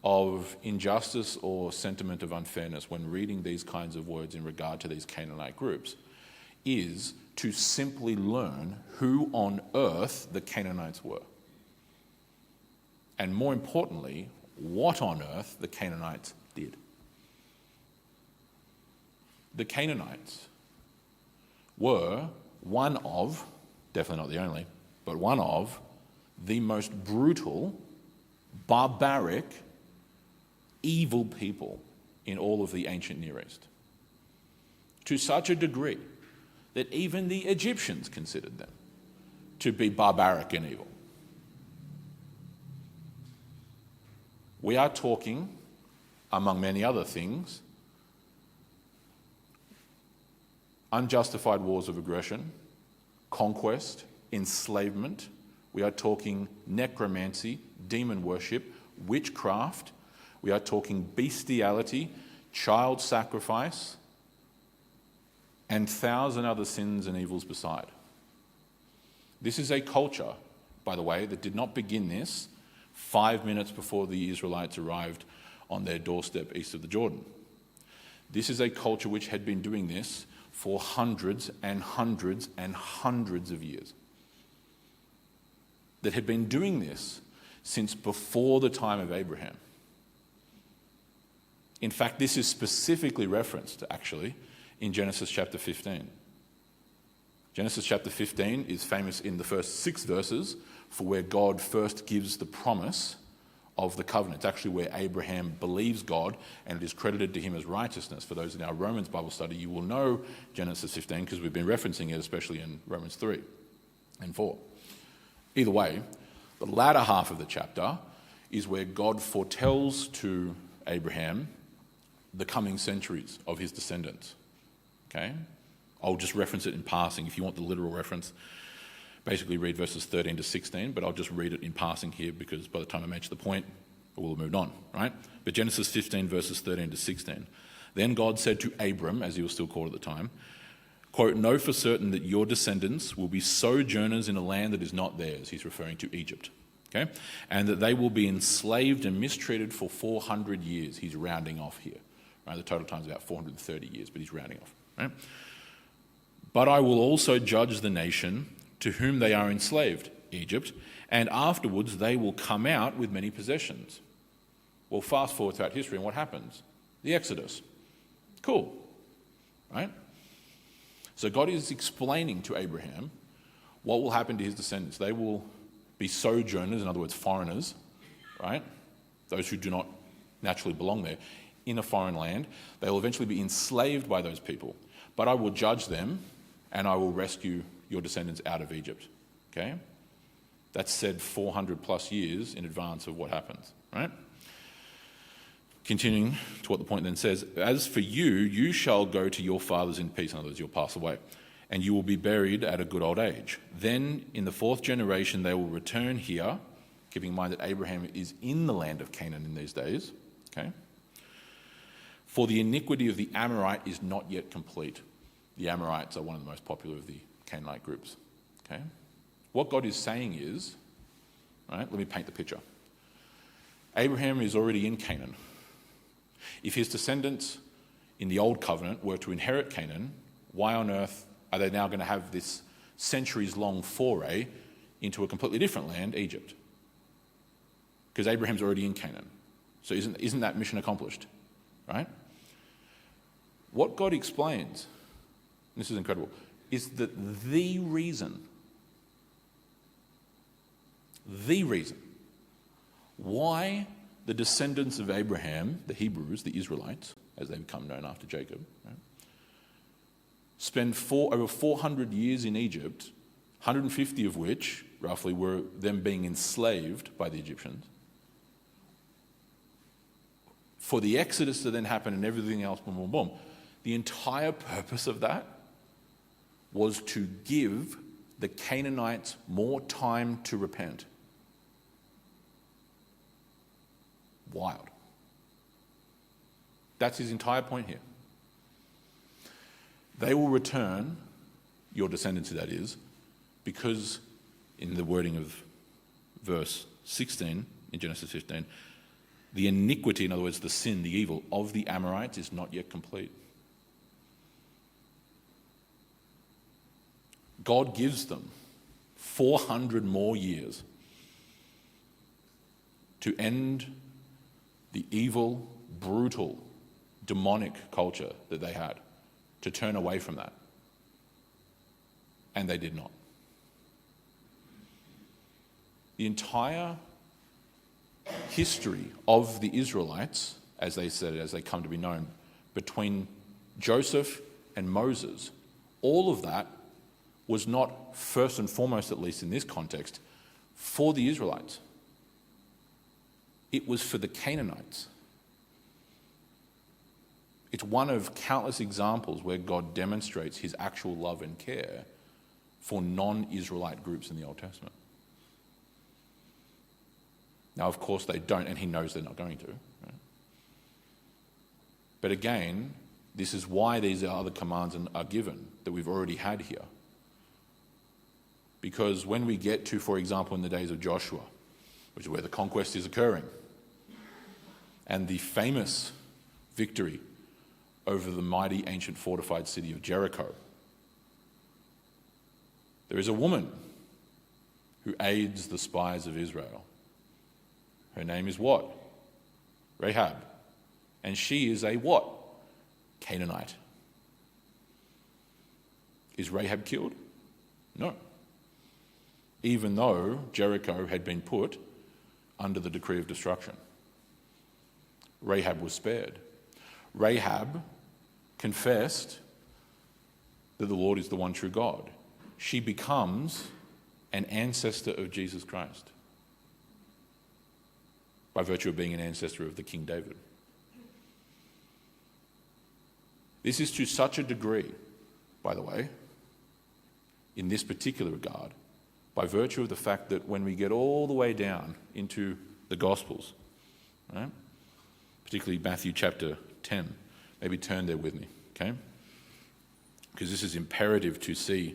of injustice or sentiment of unfairness when reading these kinds of words in regard to these Canaanite groups, is to simply learn who on earth the Canaanites were. And more importantly, what on earth the Canaanites did. The Canaanites were one of, definitely not the only, but one of the most brutal, barbaric, evil people in all of the ancient Near East. To such a degree that even the Egyptians considered them to be barbaric and evil. We are talking, among many other things, unjustified wars of aggression, conquest, enslavement. We are talking necromancy, demon worship, witchcraft. We are talking bestiality, child sacrifice, and 1,000 other sins and evils beside. This is a culture, by the way, that did not begin this 5 minutes before the Israelites arrived on their doorstep east of the Jordan. This is a culture which had been doing this for hundreds and hundreds and hundreds of years. That had been doing this since before the time of Abraham. In fact, this is specifically referenced, actually, in Genesis chapter 15. Genesis chapter 15 is famous in the first 6 verses for where God first gives the promise of the covenant. It's actually where Abraham believes God and it is credited to him as righteousness. For those in our Romans Bible study, you will know Genesis 15 because we've been referencing it, especially in Romans 3 and 4. Either way, the latter half of the chapter is where God foretells to Abraham the coming centuries of his descendants. Okay? I'll just reference it in passing. If you want the literal reference, basically read verses 13 to 16, but I'll just read it in passing here because by the time I mention the point, we'll have moved on, right? But Genesis 15, verses 13 to 16. Then God said to Abram, as he was still called at the time, quote, know for certain that your descendants will be sojourners in a land that is not theirs. He's referring to Egypt, okay? And that they will be enslaved and mistreated for 400 years. He's rounding off here, right? The total time is about 430 years, but he's rounding off, right? But I will also judge the nation to whom they are enslaved, Egypt, and afterwards they will come out with many possessions. Well, fast forward throughout history, and what happens? The Exodus. Cool, right? So God is explaining to Abraham what will happen to his descendants. They will be sojourners, in other words, foreigners, right? Those who do not naturally belong there, in a foreign land. They will eventually be enslaved by those people. But I will judge them, and I will rescue your descendants out of Egypt, okay? That's said 400 plus years in advance of what happens, right? Continuing to what the point then says, as for you, you shall go to your fathers in peace. In other words, you'll pass away, and you will be buried at a good old age. Then in the fourth generation, they will return here, keeping in mind that Abraham is in the land of Canaan in these days, okay? For the iniquity of the Amorite is not yet complete. The Amorites are one of the most popular of the Canaanite groups, okay? What God is saying is, right, let me paint the picture. Abraham is already in Canaan. If his descendants in the Old Covenant were to inherit Canaan, why on earth are they now going to have this centuries-long foray into a completely different land, Egypt? Because Abraham's already in Canaan. So isn't that mission accomplished, right? What God explains, and this is incredible, is that the reason why the descendants of Abraham, the Hebrews, the Israelites, as they become known after Jacob, right, spend over 400 years in Egypt, 150 of which, roughly, were them being enslaved by the Egyptians, for the Exodus to then happen and everything else, boom, boom, boom. The entire purpose of that was to give the Canaanites more time to repent. Wild. That's his entire point here. They will return, your descendants that is, because in the wording of verse 16 in Genesis 15, the iniquity, in other words, the sin, the evil of the Amorites is not yet complete. God gives them 400 more years to end the evil, brutal, demonic culture that they had, to turn away from that. And they did not. The entire history of the Israelites, as they said it, as they come to be known, between Joseph and Moses, all of that was not first and foremost, at least in this context, for the Israelites. It was for the Canaanites. It's one of countless examples where God demonstrates his actual love and care for non-Israelite groups in the Old Testament. Now, of course, they don't, and he knows they're not going to. Right? But again, this is why these other commands are given that we've already had here. Because when we get to, for example, in the days of Joshua, which is where the conquest is occurring, and the famous victory over the mighty ancient fortified city of Jericho, there is a woman who aids the spies of Israel. Her name is what? Rahab. And she is a what? Canaanite. Is Rahab killed? No. Even though Jericho had been put under the decree of destruction. Rahab was spared. Rahab confessed that the Lord is the one true God. She becomes an ancestor of Jesus Christ by virtue of being an ancestor of the King David. This is to such a degree, by the way, in this particular regard, by virtue of the fact that when we get all the way down into the Gospels, right, particularly Matthew chapter 10, maybe turn there with me, okay? Because this is imperative to see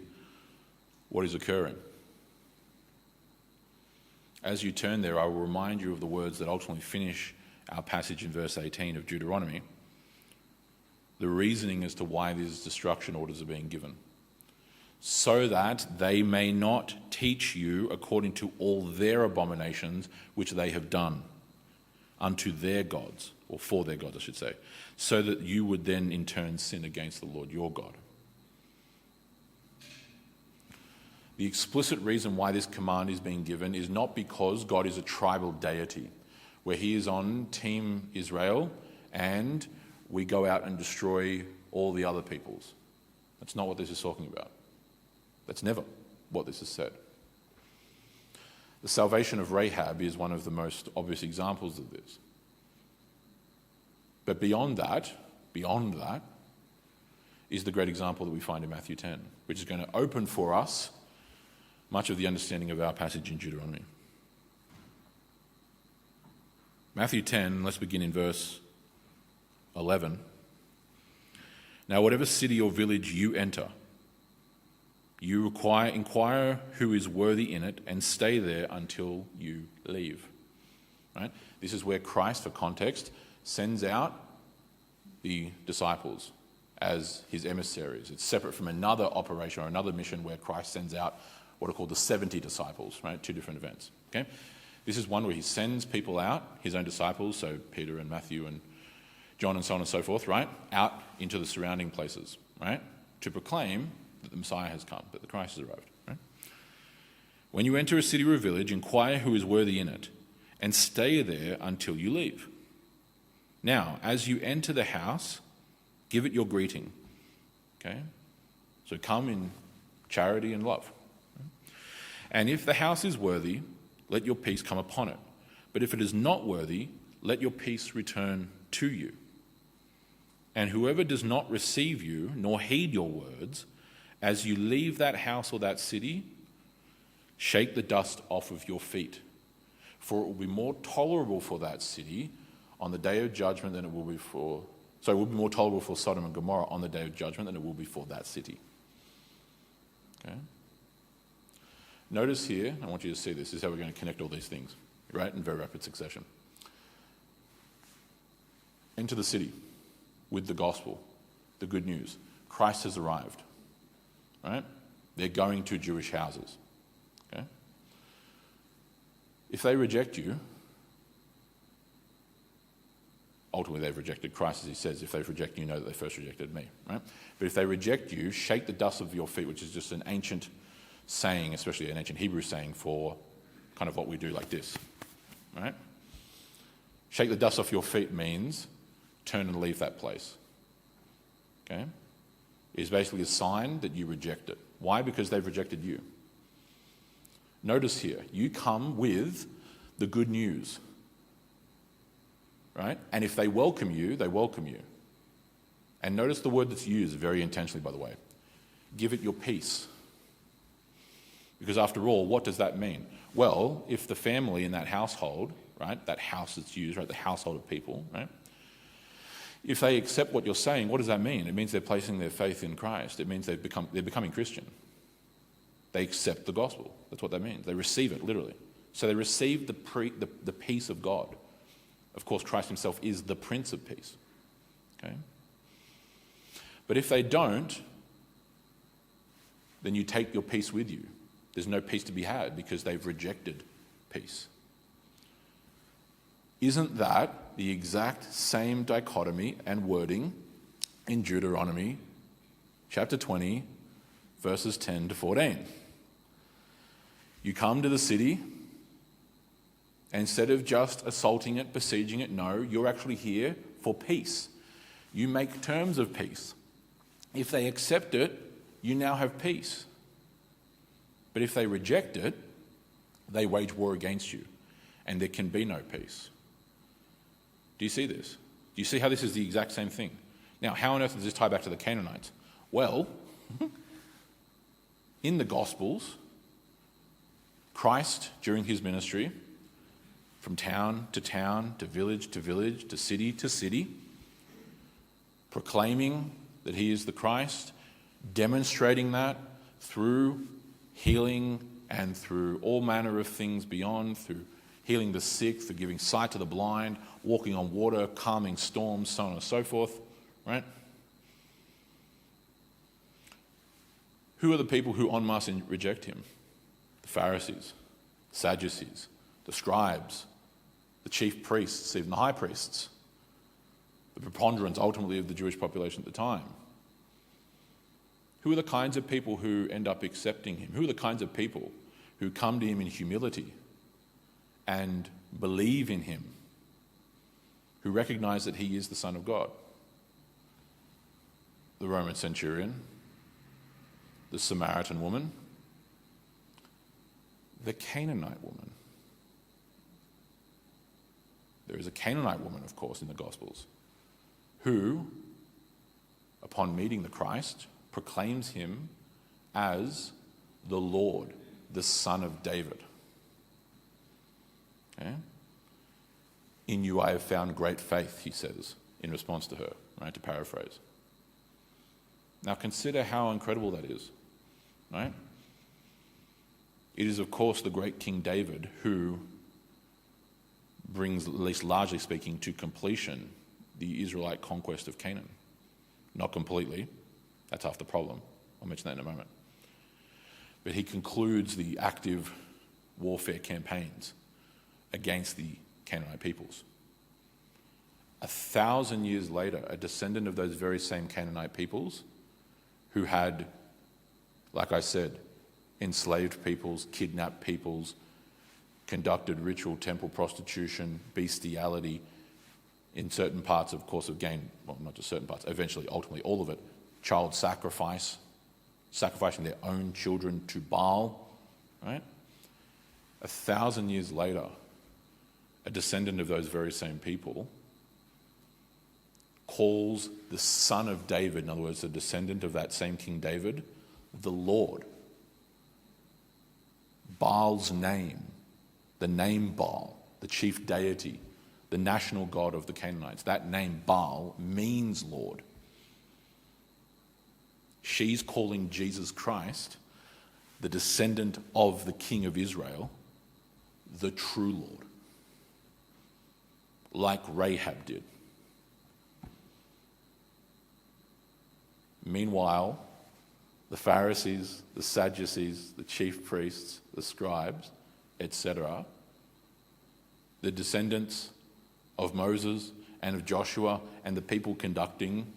what is occurring. As you turn there, I will remind you of the words that ultimately finish our passage in verse 18 of Deuteronomy, the reasoning as to why these destruction orders are being given. So that they may not teach you according to all their abominations which they have done unto their gods, or for their gods, I should say, so that you would then in turn sin against the Lord your God. The explicit reason why this command is being given is not because God is a tribal deity, where he is on Team Israel and we go out and destroy all the other peoples. That's not what this is talking about. That's never what this has said. The salvation of Rahab is one of the most obvious examples of this. But beyond that is the great example that we find in Matthew 10, which is going to open for us much of the understanding of our passage in Deuteronomy. Matthew 10, let's begin in verse 11. Now, whatever city or village you enter, you inquire who is worthy in it and stay there until you leave. Right? This is where Christ, for context, sends out the disciples as his emissaries. It's separate from another operation or another mission where Christ sends out what are called the 70 disciples, right? Two different events. Okay? This is one where he sends people out, his own disciples, so Peter and Matthew and John and so on and so forth, right? Out into the surrounding places, right? To proclaim that the Messiah has come, that the Christ has arrived, right? When you enter a city or a village, inquire who is worthy in it, and stay there until you leave. Now, as you enter the house, give it your greeting, okay? So come in charity and love. And if the house is worthy, let your peace come upon it. But if it is not worthy, let your peace return to you. And whoever does not receive you, nor heed your words, as you leave that house or that city, shake the dust off of your feet. For it will be more tolerable for that city on the day of judgment than it will be for... So it will be more tolerable for Sodom and Gomorrah on the day of judgment than it will be for that city. Okay? Notice here, I want you to see this is how we're going to connect all these things, right, in very rapid succession. Enter the city with the gospel, the good news. Christ has arrived, right? They're going to Jewish houses, okay? If they reject you, ultimately they've rejected Christ, as he says. If they've rejected you, know that they first rejected me, right? But if they reject you, shake the dust of your feet, which is just an ancient saying, especially an ancient Hebrew saying for kind of what we do like this, right? Shake the dust off your feet means turn and leave that place, okay? It's basically a sign that you reject it. Why? Because they've rejected you. Notice here, you come with the good news, right? And if they welcome you, they welcome you. And notice the word that's used very intentionally, by the way. Give it your peace. Because after all, what does that mean? Well, if the family in that household, right, that house that's used, right, the household of people, right, if they accept what you're saying, what does that mean? It means they're placing their faith in Christ. It means they're becoming Christian. They accept the gospel. That's what that means. They receive it, literally. So they receive the peace of God. Of course, Christ himself is the Prince of Peace. Okay? But if they don't, then you take your peace with you. There's no peace to be had because they've rejected peace. Isn't that the exact same dichotomy and wording in Deuteronomy chapter 20, verses 10 to 14? You come to the city, and instead of just assaulting it, besieging it, no, you're actually here for peace. You make terms of peace. If they accept it, you now have peace. But if they reject it, they wage war against you, and there can be no peace. Do you see this? Do you see how this is the exact same thing? Now, how on earth does this tie back to the Canaanites? Well, in the Gospels, Christ, during his ministry, from town, to village, to city, proclaiming that he is the Christ, demonstrating that through healing and through all manner of things beyond, through healing the sick, through giving sight to the blind, walking on water, calming storms, so on and so forth, right? Who are the people who en masse reject him? The Pharisees, Sadducees, the scribes, the chief priests, even the high priests, the preponderance ultimately of the Jewish population at the time. Who are the kinds of people who end up accepting him? Who are the kinds of people who come to him in humility and believe in him, who recognize that he is the Son of God? The Roman centurion, the Samaritan woman, the Canaanite woman. There is a Canaanite woman, of course, in the Gospels, who, upon meeting the Christ, proclaims him as the Lord, the Son of David. Okay? In you I have found great faith, he says, in response to her, right, to paraphrase. Now consider how incredible that is, right? It is, of course, the great King David who brings, at least largely speaking, to completion the Israelite conquest of Canaan. Not completely. That's half the problem. I'll mention that in a moment. But he concludes the active warfare campaigns against the Canaanite peoples. 1,000 years later, a descendant of those very same Canaanite peoples who had, like I said, enslaved peoples, kidnapped peoples, conducted ritual temple prostitution, bestiality in certain parts, of course, of gain, well, not just certain parts, eventually, ultimately, all of it, child sacrifice, sacrificing their own children to Baal, right? 1,000 years later, a descendant of those very same people calls the son of David, in other words, a descendant of that same King David, the Lord. Baal's name, the name Baal, the chief deity, the national god of the Canaanites, that name Baal means Lord. She's calling Jesus Christ, the descendant of the King of Israel, the true Lord, like Rahab did. Meanwhile, the Pharisees, the Sadducees, the chief priests, the scribes, etc., the descendants of Moses and of Joshua and the people conducting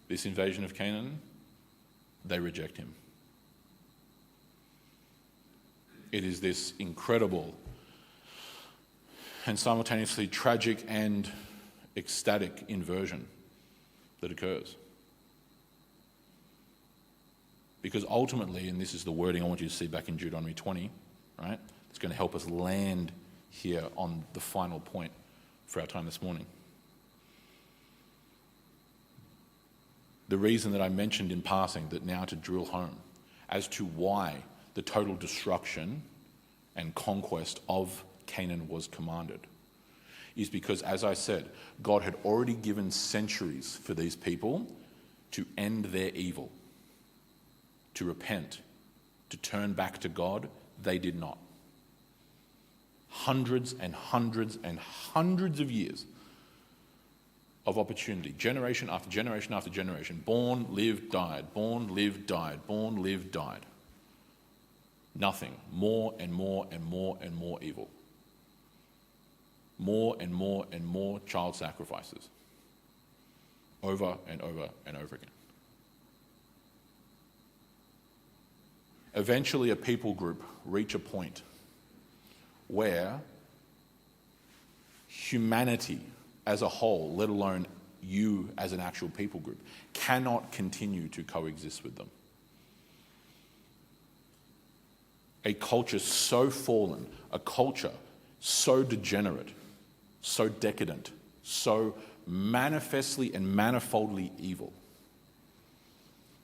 this invasion of Canaan, they reject him. It is this incredible and simultaneously tragic and ecstatic inversion that occurs. Because ultimately, and this is the wording I want you to see back in Deuteronomy 20, right? It's going to help us land here on the final point for our time this morning. The reason that I mentioned in passing that now to drill home as to why the total destruction and conquest of Canaan was commanded is because, as I said, God had already given centuries for these people to end their evil, to repent, to turn back to God. They did not. Hundreds and hundreds and hundreds of years of opportunity, generation after generation after generation. Born, lived, died. Born, lived, died. Born, lived, died. Nothing. More and more and more and more evil. More and more and more child sacrifices. Over and over and over again. Eventually, a people group reach a point where humanity as a whole, let alone you as an actual people group, cannot continue to coexist with them. A culture so fallen, a culture so degenerate, so decadent, so manifestly and manifoldly evil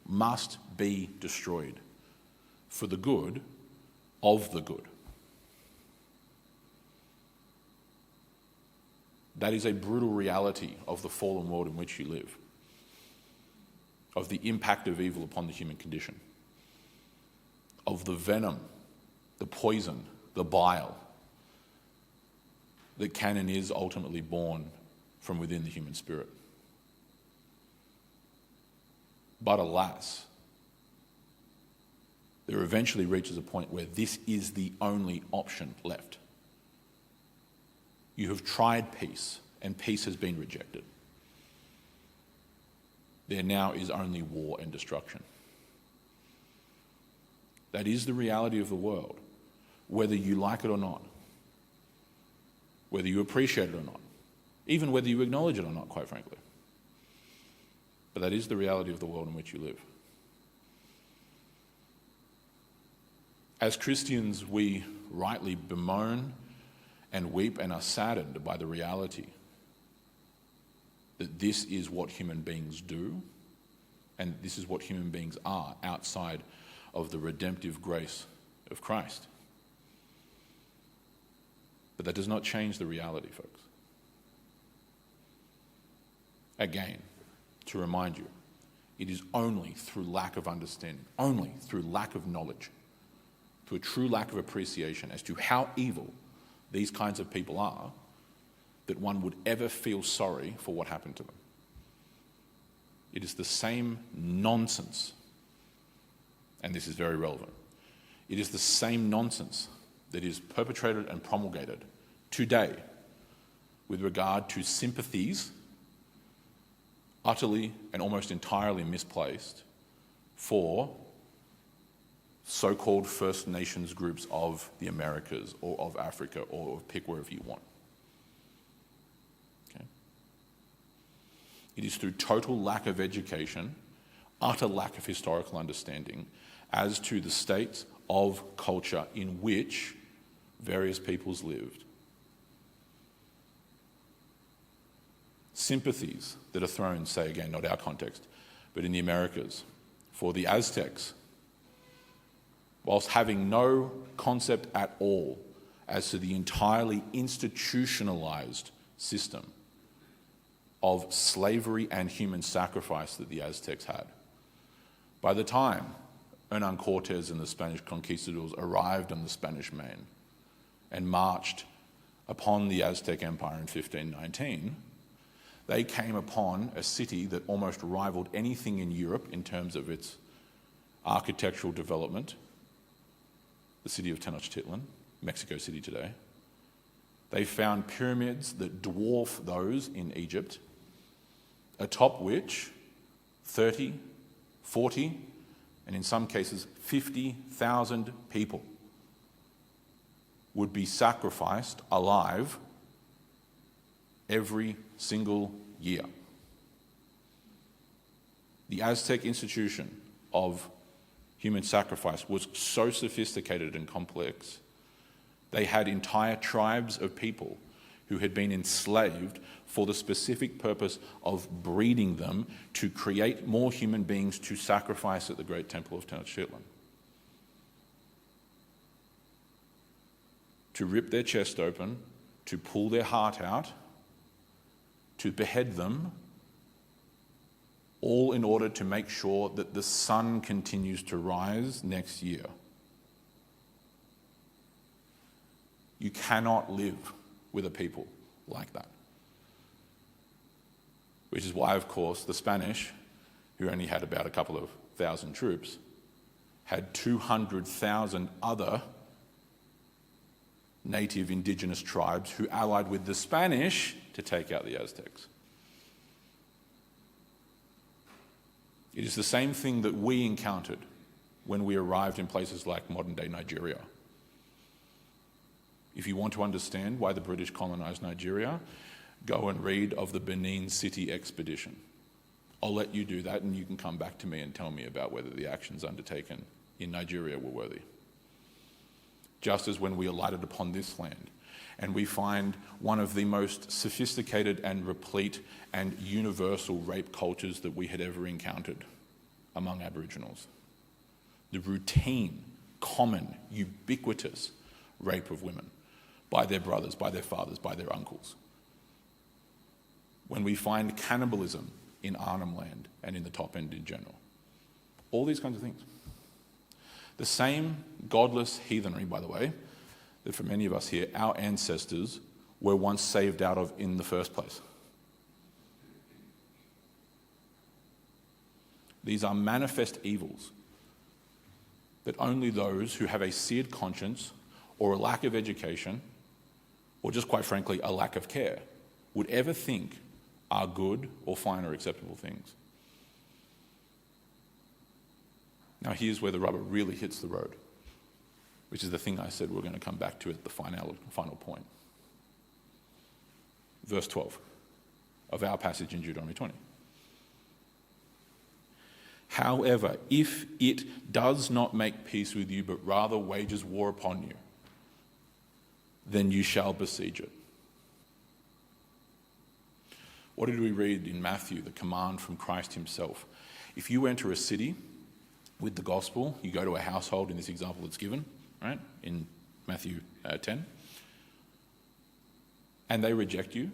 must be destroyed for the good of the good. That is a brutal reality of the fallen world in which you live, of the impact of evil upon the human condition, of the venom, the poison, the bile that can and is ultimately born from within the human spirit. But alas, there eventually reaches a point where this is the only option left. You have tried peace, and peace has been rejected. There now is only war and destruction. That is the reality of the world, whether you like it or not, whether you appreciate it or not, even whether you acknowledge it or not, quite frankly. But that is the reality of the world in which you live. As Christians, we rightly bemoan and weep and are saddened by the reality that this is what human beings do, and this is what human beings are outside of the redemptive grace of Christ. But that does not change the reality, folks. Again, to remind you, it is only through lack of understanding, only through lack of knowledge, through a true lack of appreciation as to how evil these kinds of people are, that one would ever feel sorry for what happened to them. It is the same nonsense, and this is very relevant. It is the same nonsense that is perpetrated and promulgated today with regard to sympathies, utterly and almost entirely misplaced, for so-called First Nations groups of the Americas or of Africa, or pick wherever you want. Okay? It is through total lack of education, utter lack of historical understanding as to the states of culture in which various peoples lived. Sympathies that are thrown, say again, not our context, but in the Americas, for the Aztecs, whilst having no concept at all as to the entirely institutionalized system of slavery and human sacrifice that the Aztecs had. By the time Hernan Cortes and the Spanish conquistadors arrived on the Spanish Main and marched upon the Aztec Empire in 1519, they came upon a city that almost rivaled anything in Europe in terms of its architectural development, the city of Tenochtitlan, Mexico City today. They found pyramids that dwarf those in Egypt, atop which 30, 40, and in some cases 50,000 people would be sacrificed alive every single year. The Aztec institution of human sacrifice was so sophisticated and complex, they had entire tribes of people who had been enslaved for the specific purpose of breeding them to create more human beings to sacrifice at the great temple of Tenochtitlan. To rip their chest open, to pull their heart out, to behead them, all in order to make sure that the sun continues to rise next year. You cannot live with a people like that. Which is why, of course, the Spanish, who only had about a couple of thousand troops, had 200,000 other native indigenous tribes who allied with the Spanish to take out the Aztecs. It is the same thing that we encountered when we arrived in places like modern-day Nigeria. If you want to understand why the British colonized Nigeria, go and read of the Benin City expedition. I'll let you do that, and you can come back to me and tell me about whether the actions undertaken in Nigeria were worthy. Just as when we alighted upon this land, and we find one of the most sophisticated and replete and universal rape cultures that we had ever encountered among Aboriginals. The routine, common, ubiquitous rape of women by their brothers, by their fathers, by their uncles. when we find cannibalism in Arnhem Land and in the top end in general. All these kinds of things. The same godless heathenry, by the way, that for many of us here, our ancestors were once saved out of in the first place. These are manifest evils that only those who have a seared conscience or a lack of education, or just quite frankly, a lack of care, would ever think are good or fine or acceptable things. Now here's where the rubber really hits the road, which is the thing I said we're going to come back to at the final point. Verse 12 of our passage in Deuteronomy 20. However, if it does not make peace with you, but rather wages war upon you, then you shall besiege it. What did we read in Matthew, the command from Christ himself? If you enter a city with the gospel, you go to a household in this example that's given, right, in Matthew 10, and they reject you,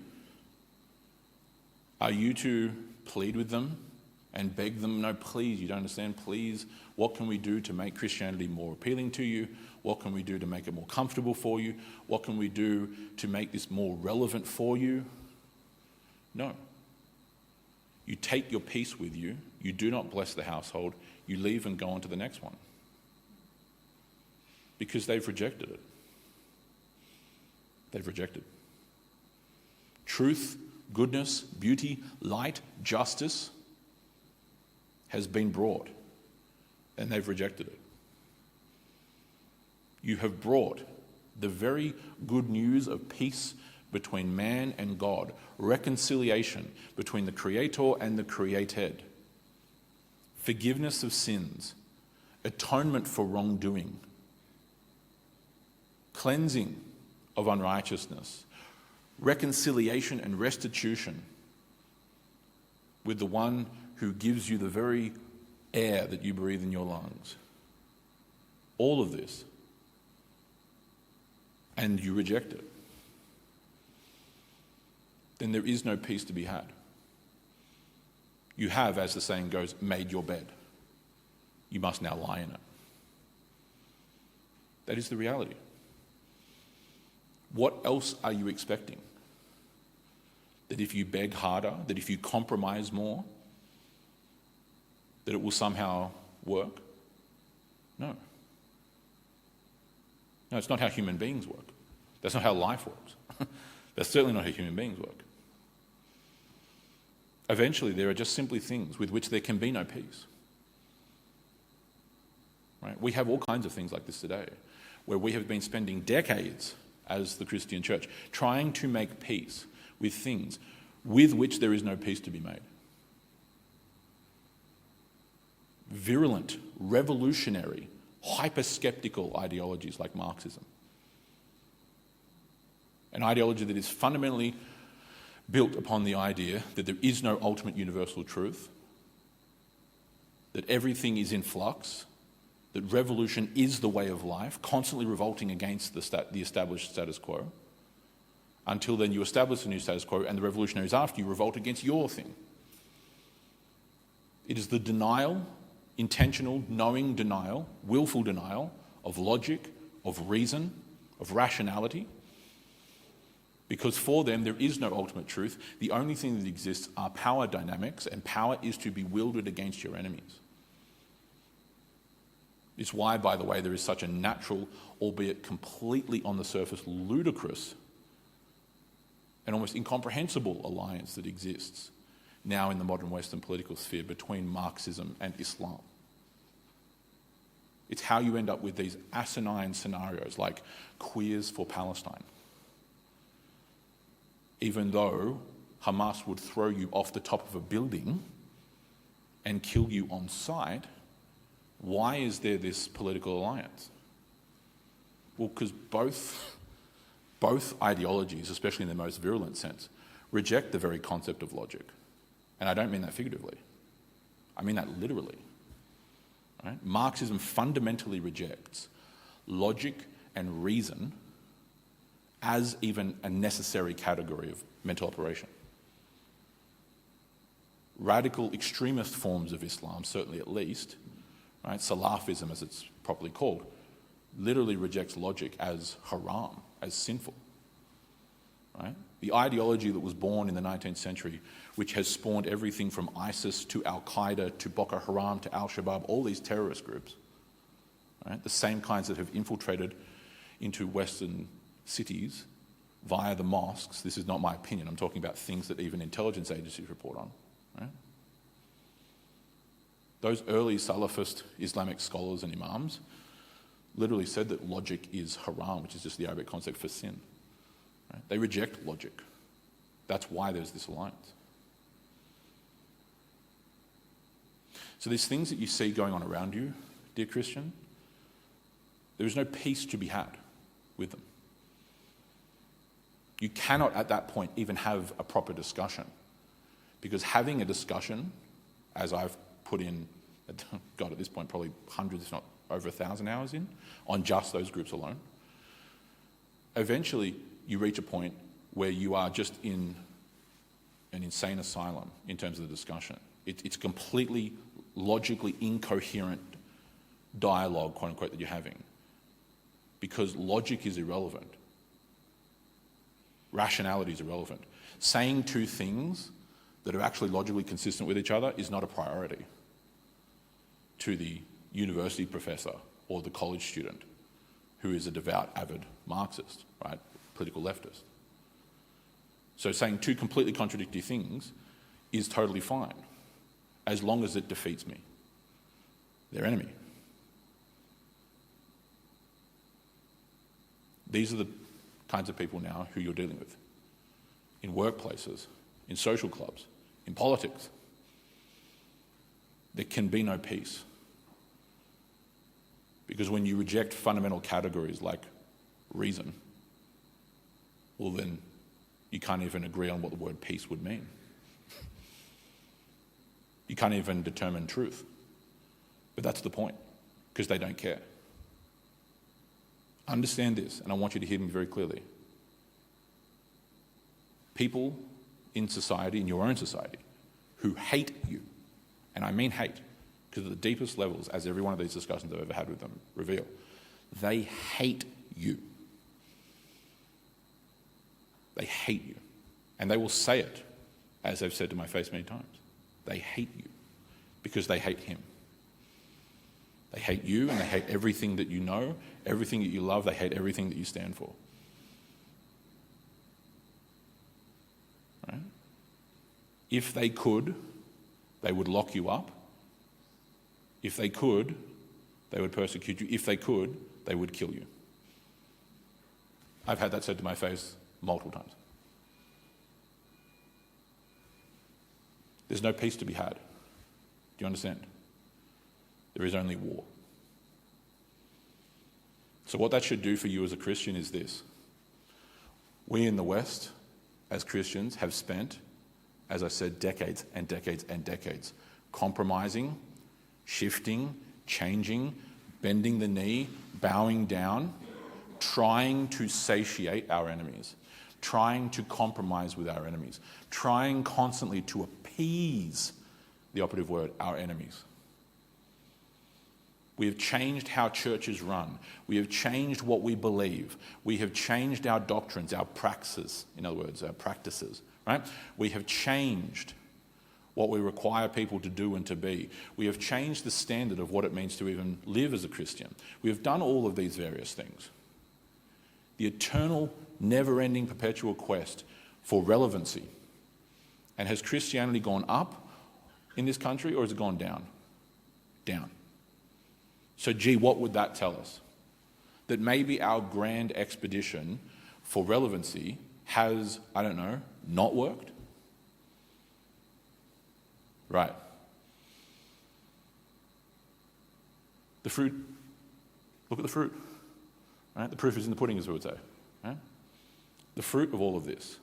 are you to plead with them and beg them, no, please, you don't understand, please, what can we do to make Christianity more appealing to you? What can we do to make it more comfortable for you? What can we do to make this more relevant for you? No. You take your peace with you, you do not bless the household, you leave and go on to the next one. Because they've rejected it. They've rejected. Truth, goodness, beauty, light, justice has been brought, and they've rejected it. You have brought the very good news of peace between man and God, reconciliation between the Creator and the created, forgiveness of sins, atonement for wrongdoing, cleansing of unrighteousness, reconciliation and restitution with the one who gives you the very air that you breathe in your lungs. All of this. And you reject it. Then there is no peace to be had. You have, as the saying goes, made your bed. You must now lie in it. That is the reality. What else are you expecting? That if you beg harder, that if you compromise more, that it will somehow work? No. No, it's not how human beings work. That's not how life works. That's certainly not how human beings work. Eventually, there are just simply things with which there can be no peace. Right? We have all kinds of things like this today, where we have been spending decades as the Christian church trying to make peace with things with which there is no peace to be made. Virulent, revolutionary, hyper-skeptical ideologies like Marxism. An ideology that is fundamentally built upon the idea that there is no ultimate universal truth, that everything is in flux, that revolution is the way of life, constantly revolting against the established status quo. Until then, you establish a new status quo, and the revolutionaries after you revolt against your thing. It is the denial, intentional, knowing denial, willful denial of logic, of reason, of rationality. Because for them, there is no ultimate truth. The only thing that exists are power dynamics, and power is to be wielded against your enemies. It's why, by the way, there is such a natural, albeit completely on the surface, ludicrous and almost incomprehensible alliance that exists now in the modern Western political sphere between Marxism and Islam. It's how you end up with these asinine scenarios like queers for Palestine. Even though Hamas would throw you off the top of a building and kill you on sight, why is there this political alliance? Well, because both ideologies, especially in the most virulent sense, reject the very concept of logic. And I don't mean that figuratively. I mean that literally. Right? Marxism fundamentally rejects logic and reason as even a necessary category of mental operation. radical extremist forms of Islam, certainly at least, right, Salafism as it's properly called, literally rejects logic as haram, as sinful. Right? The ideology that was born in the 19th century, which has spawned everything from ISIS to Al-Qaeda to Boko Haram to Al-Shabaab, all these terrorist groups, right? The same kinds that have infiltrated into Western cities via the mosques. This is not my opinion. I'm talking about things that even intelligence agencies report on. Right? Those early Salafist Islamic scholars and imams literally said that logic is haram, which is just the Arabic concept for sin. Right? They reject logic. That's why there's this alliance. So these things that you see going on around you, dear Christian, there is no peace to be had with them. You cannot at that point even have a proper discussion, because having a discussion, as I've put in, God, at this point probably hundreds if not over 1,000 hours in, on just those groups alone, eventually you reach a point where you are just in an insane asylum in terms of the discussion. It's completely logically incoherent dialogue, quote unquote, that you're having, because logic is irrelevant. Rationality is irrelevant. Saying two things that are actually logically consistent with each other is not a priority to the university professor or the college student who is a devout, avid Marxist, right? Political leftist. So saying two completely contradictory things is totally fine, as long as it defeats me, their enemy. These are the kinds of people now who you're dealing with in workplaces, in social clubs, in politics. There can be no peace, because when you reject fundamental categories like reason, well then you can't even agree on what the word peace would mean. You can't even determine truth. But that's the point, because they don't care. Understand this, and I want you to hear me very clearly. People in society, in your own society, who hate you, and I mean hate, because at the deepest levels, as every one of these discussions I've ever had with them reveal, they hate you. They hate you. And they will say it, as they've said to my face many times. They hate you because they hate him. They hate you, and they hate everything that you know, everything that you love. They hate everything that you stand for. Right? If they could, they would lock you up. If they could, they would persecute you. If they could, they would kill you. I've had that said to my face multiple times. There's no peace to be had. Do you understand? There is only war. So what that should do for you as a Christian is this. We in the West, as Christians, have spent, as I said, decades and decades and decades compromising, shifting, changing, bending the knee, bowing down, trying to satiate our enemies, trying to compromise with our enemies, trying constantly to appease, the operative word, our enemies. We have changed how churches run. We have changed what we believe. We have changed our doctrines, our praxis, in other words, our practices, right? We have changed what we require people to do and to be. We have changed the standard of what it means to even live as a Christian. We have done all of these various things. The eternal, never-ending, perpetual quest for relevancy. And has Christianity gone up in this country, or has it gone down? Down. So, what would that tell us? That maybe our grand expedition for relevancy has, I don't know, not worked? Right. The fruit, look at the fruit. Right? The proof is in the pudding, as we would say. Right? The fruit of all of this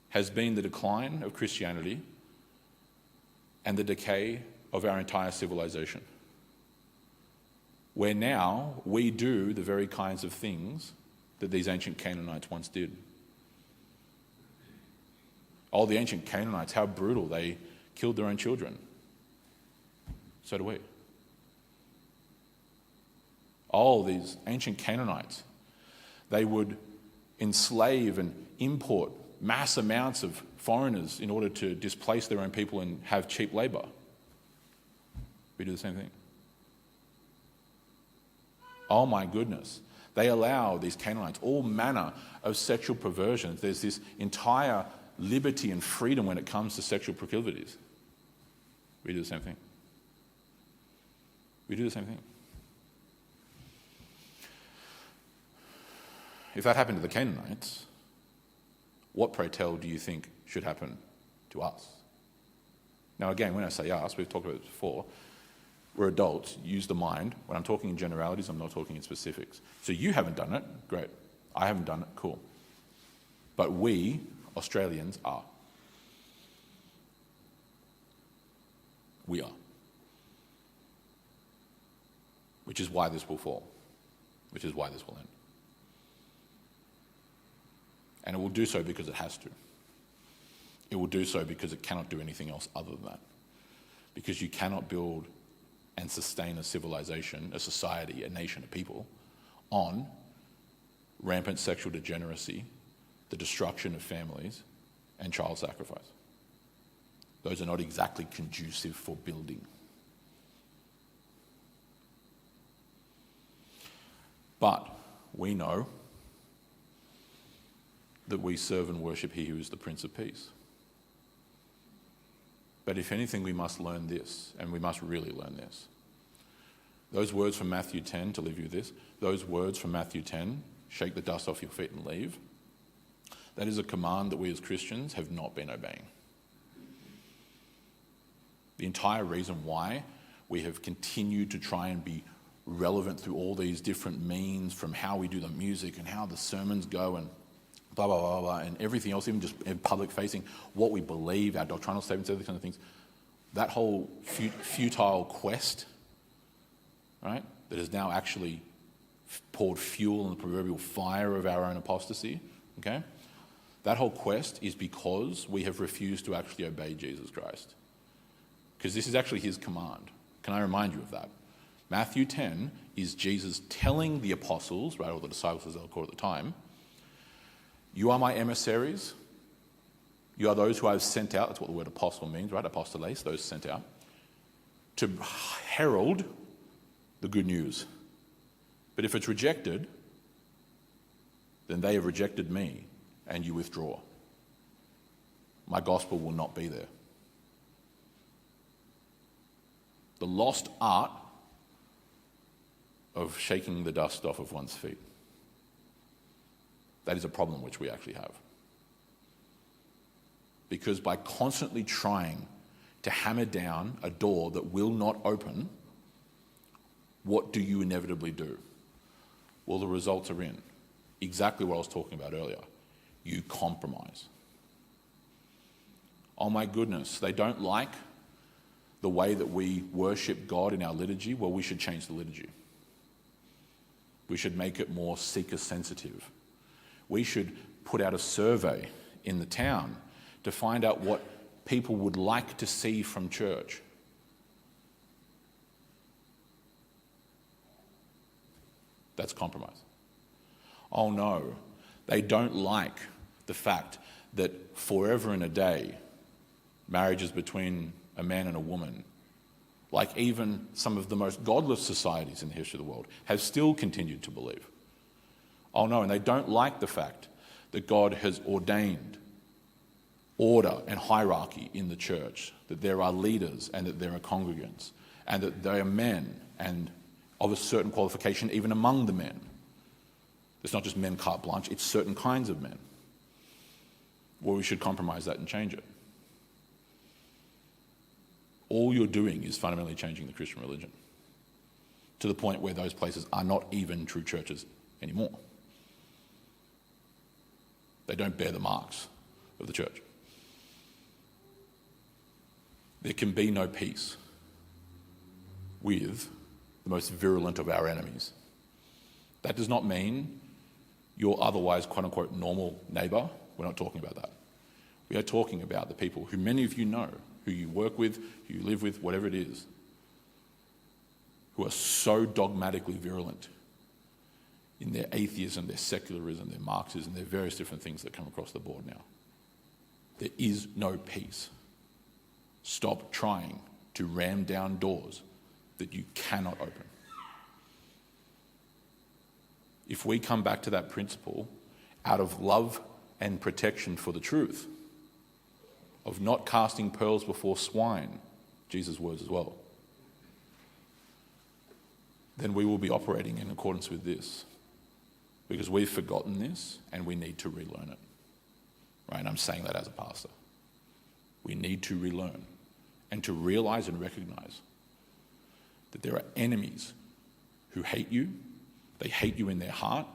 has been the decline of Christianity and the decay of our entire civilization, where now we do the very kinds of things that these ancient Canaanites once did. Oh, the ancient Canaanites, how brutal. They killed their own children. So do we. Oh, these ancient Canaanites, they would enslave and import mass amounts of foreigners in order to displace their own people and have cheap labour. We do the same thing. Oh my goodness. They allow these Canaanites all manner of sexual perversions. There's this entire liberty and freedom when it comes to sexual proclivities. We do the same thing. We do the same thing. If that happened to the Canaanites, what, pray tell, do you think should happen to us? Now again, when I say us, we've talked about this before, we're adults, use the mind. When I'm talking in generalities, I'm not talking in specifics. So you haven't done it, great. I haven't done it, cool. But we, Australians, are. We are. Which is why this will fall. Which is why this will end. And it will do so because it has to. It will do so because it cannot do anything else other than that. Because you cannot build and sustain a civilization, a society, a nation, a people, on rampant sexual degeneracy, the destruction of families, and child sacrifice. Those are not exactly conducive for building. But we know that we serve and worship He who is the Prince of Peace. But if anything, we must learn this, and we must really learn this. Those words from Matthew 10, to leave you with this, those words from Matthew 10, shake the dust off your feet and leave, that is a command that we as Christians have not been obeying. The entire reason why we have continued to try and be relevant through all these different means, from how we do the music and how the sermons go and blah, blah, blah, blah, and everything else, even just public facing, what we believe, our doctrinal statements, those kind of things, that whole futile quest, right, that has now actually poured fuel on the proverbial fire of our own apostasy, okay? That whole quest is because we have refused to actually obey Jesus Christ. Because this is actually His command. Can I remind you of that? Matthew 10 is Jesus telling the apostles, right, or the disciples as they were called at the time, you are my emissaries. You are those who I have sent out. That's what the word apostle means, right? Apostoles, those sent out. To herald the good news. But if it's rejected, then they have rejected me and you withdraw. My gospel will not be there. The lost art of shaking the dust off of one's feet. That is a problem which we actually have. Because by constantly trying to hammer down a door that will not open, what do you inevitably do? Well, the results are in. Exactly what I was talking about earlier. You compromise. Oh my goodness, they don't like the way that we worship God in our liturgy. Well, we should change the liturgy. We should make it more seeker-sensitive. We should put out a survey in the town to find out what people would like to see from church. That's compromise. Oh no, they don't like the fact that forever and a day, marriages between a man and a woman, like even some of the most godless societies in the history of the world, have still continued to believe. Oh no, and they don't like the fact that God has ordained order and hierarchy in the church, that there are leaders and that there are congregants, and that they are men and of a certain qualification even among the men. It's not just men carte blanche, it's certain kinds of men. Well, we should compromise that and change it. All you're doing is fundamentally changing the Christian religion to the point where those places are not even true churches anymore. They don't bear the marks of the church. There can be no peace with the most virulent of our enemies. That does not mean your otherwise quote-unquote normal neighbour. We're not talking about that. We are talking about the people who many of you know who you work with, who you live with, whatever it is, who are so dogmatically virulent in their atheism, their secularism, their Marxism, their various different things that come across the board now. There is no peace. Stop trying to ram down doors that you cannot open. If we come back to that principle out of love and protection for the truth, of not casting pearls before swine, Jesus' words as well, then we will be operating in accordance with this. Because we've forgotten this and we need to relearn it. Right? And I'm saying that as a pastor. We need to relearn and to realize and recognize that there are enemies who hate you. They hate you in their heart.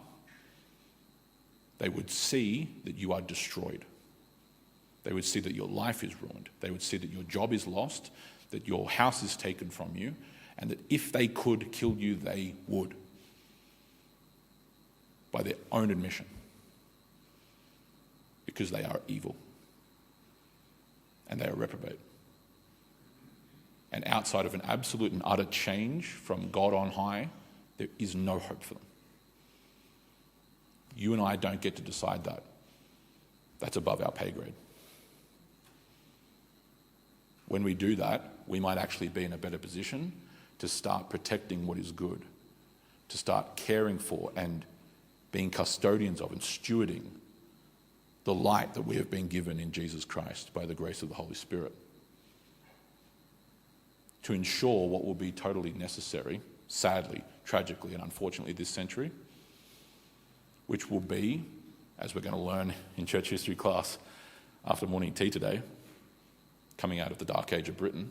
They would see that you are destroyed. They would see that your life is ruined. They would see that your job is lost, that your house is taken from you, and that if they could kill you, they would. By their own admission. Because they are evil. And they are reprobate. And outside of an absolute and utter change from God on high, there is no hope for them. You and I don't get to decide that. That's above our pay grade. When we do that, we might actually be in a better position to start protecting what is good, to start caring for and being custodians of and stewarding the light that we have been given in Jesus Christ by the grace of the Holy Spirit. To ensure what will be totally necessary, sadly, tragically, and unfortunately this century, which will be, as we're going to learn in church history class after morning tea today, coming out of the dark age of Britain,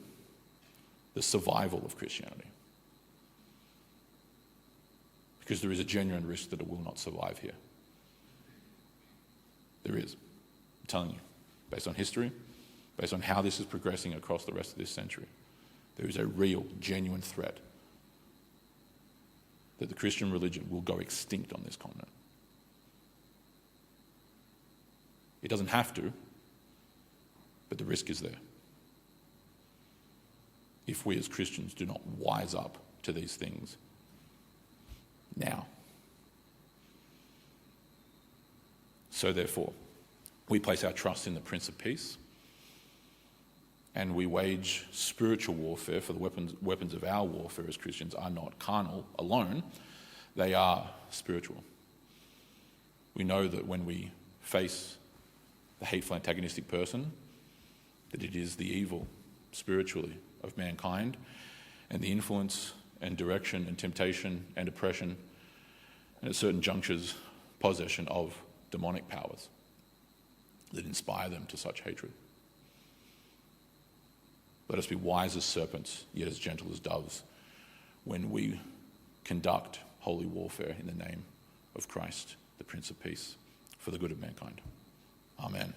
the survival of Christianity. Because there is a genuine risk that it will not survive here. There is. I'm telling you, based on history, based on how this is progressing across the rest of this century, there is a real, genuine threat that the Christian religion will go extinct on this continent. It doesn't have to, but the risk is there. If we as Christians do not wise up to these things now. So therefore, we place our trust in the Prince of Peace, and we wage spiritual warfare, for the weapons of our warfare as Christians are not carnal alone, they are spiritual. We know that when we face the hateful antagonistic person, that it is the evil spiritually of mankind, and the influence and direction and temptation and oppression, and at certain junctures, possession of demonic powers that inspire them to such hatred. Let us be wise as serpents, yet as gentle as doves, when we conduct holy warfare in the name of Christ, the Prince of Peace, for the good of mankind. Amen.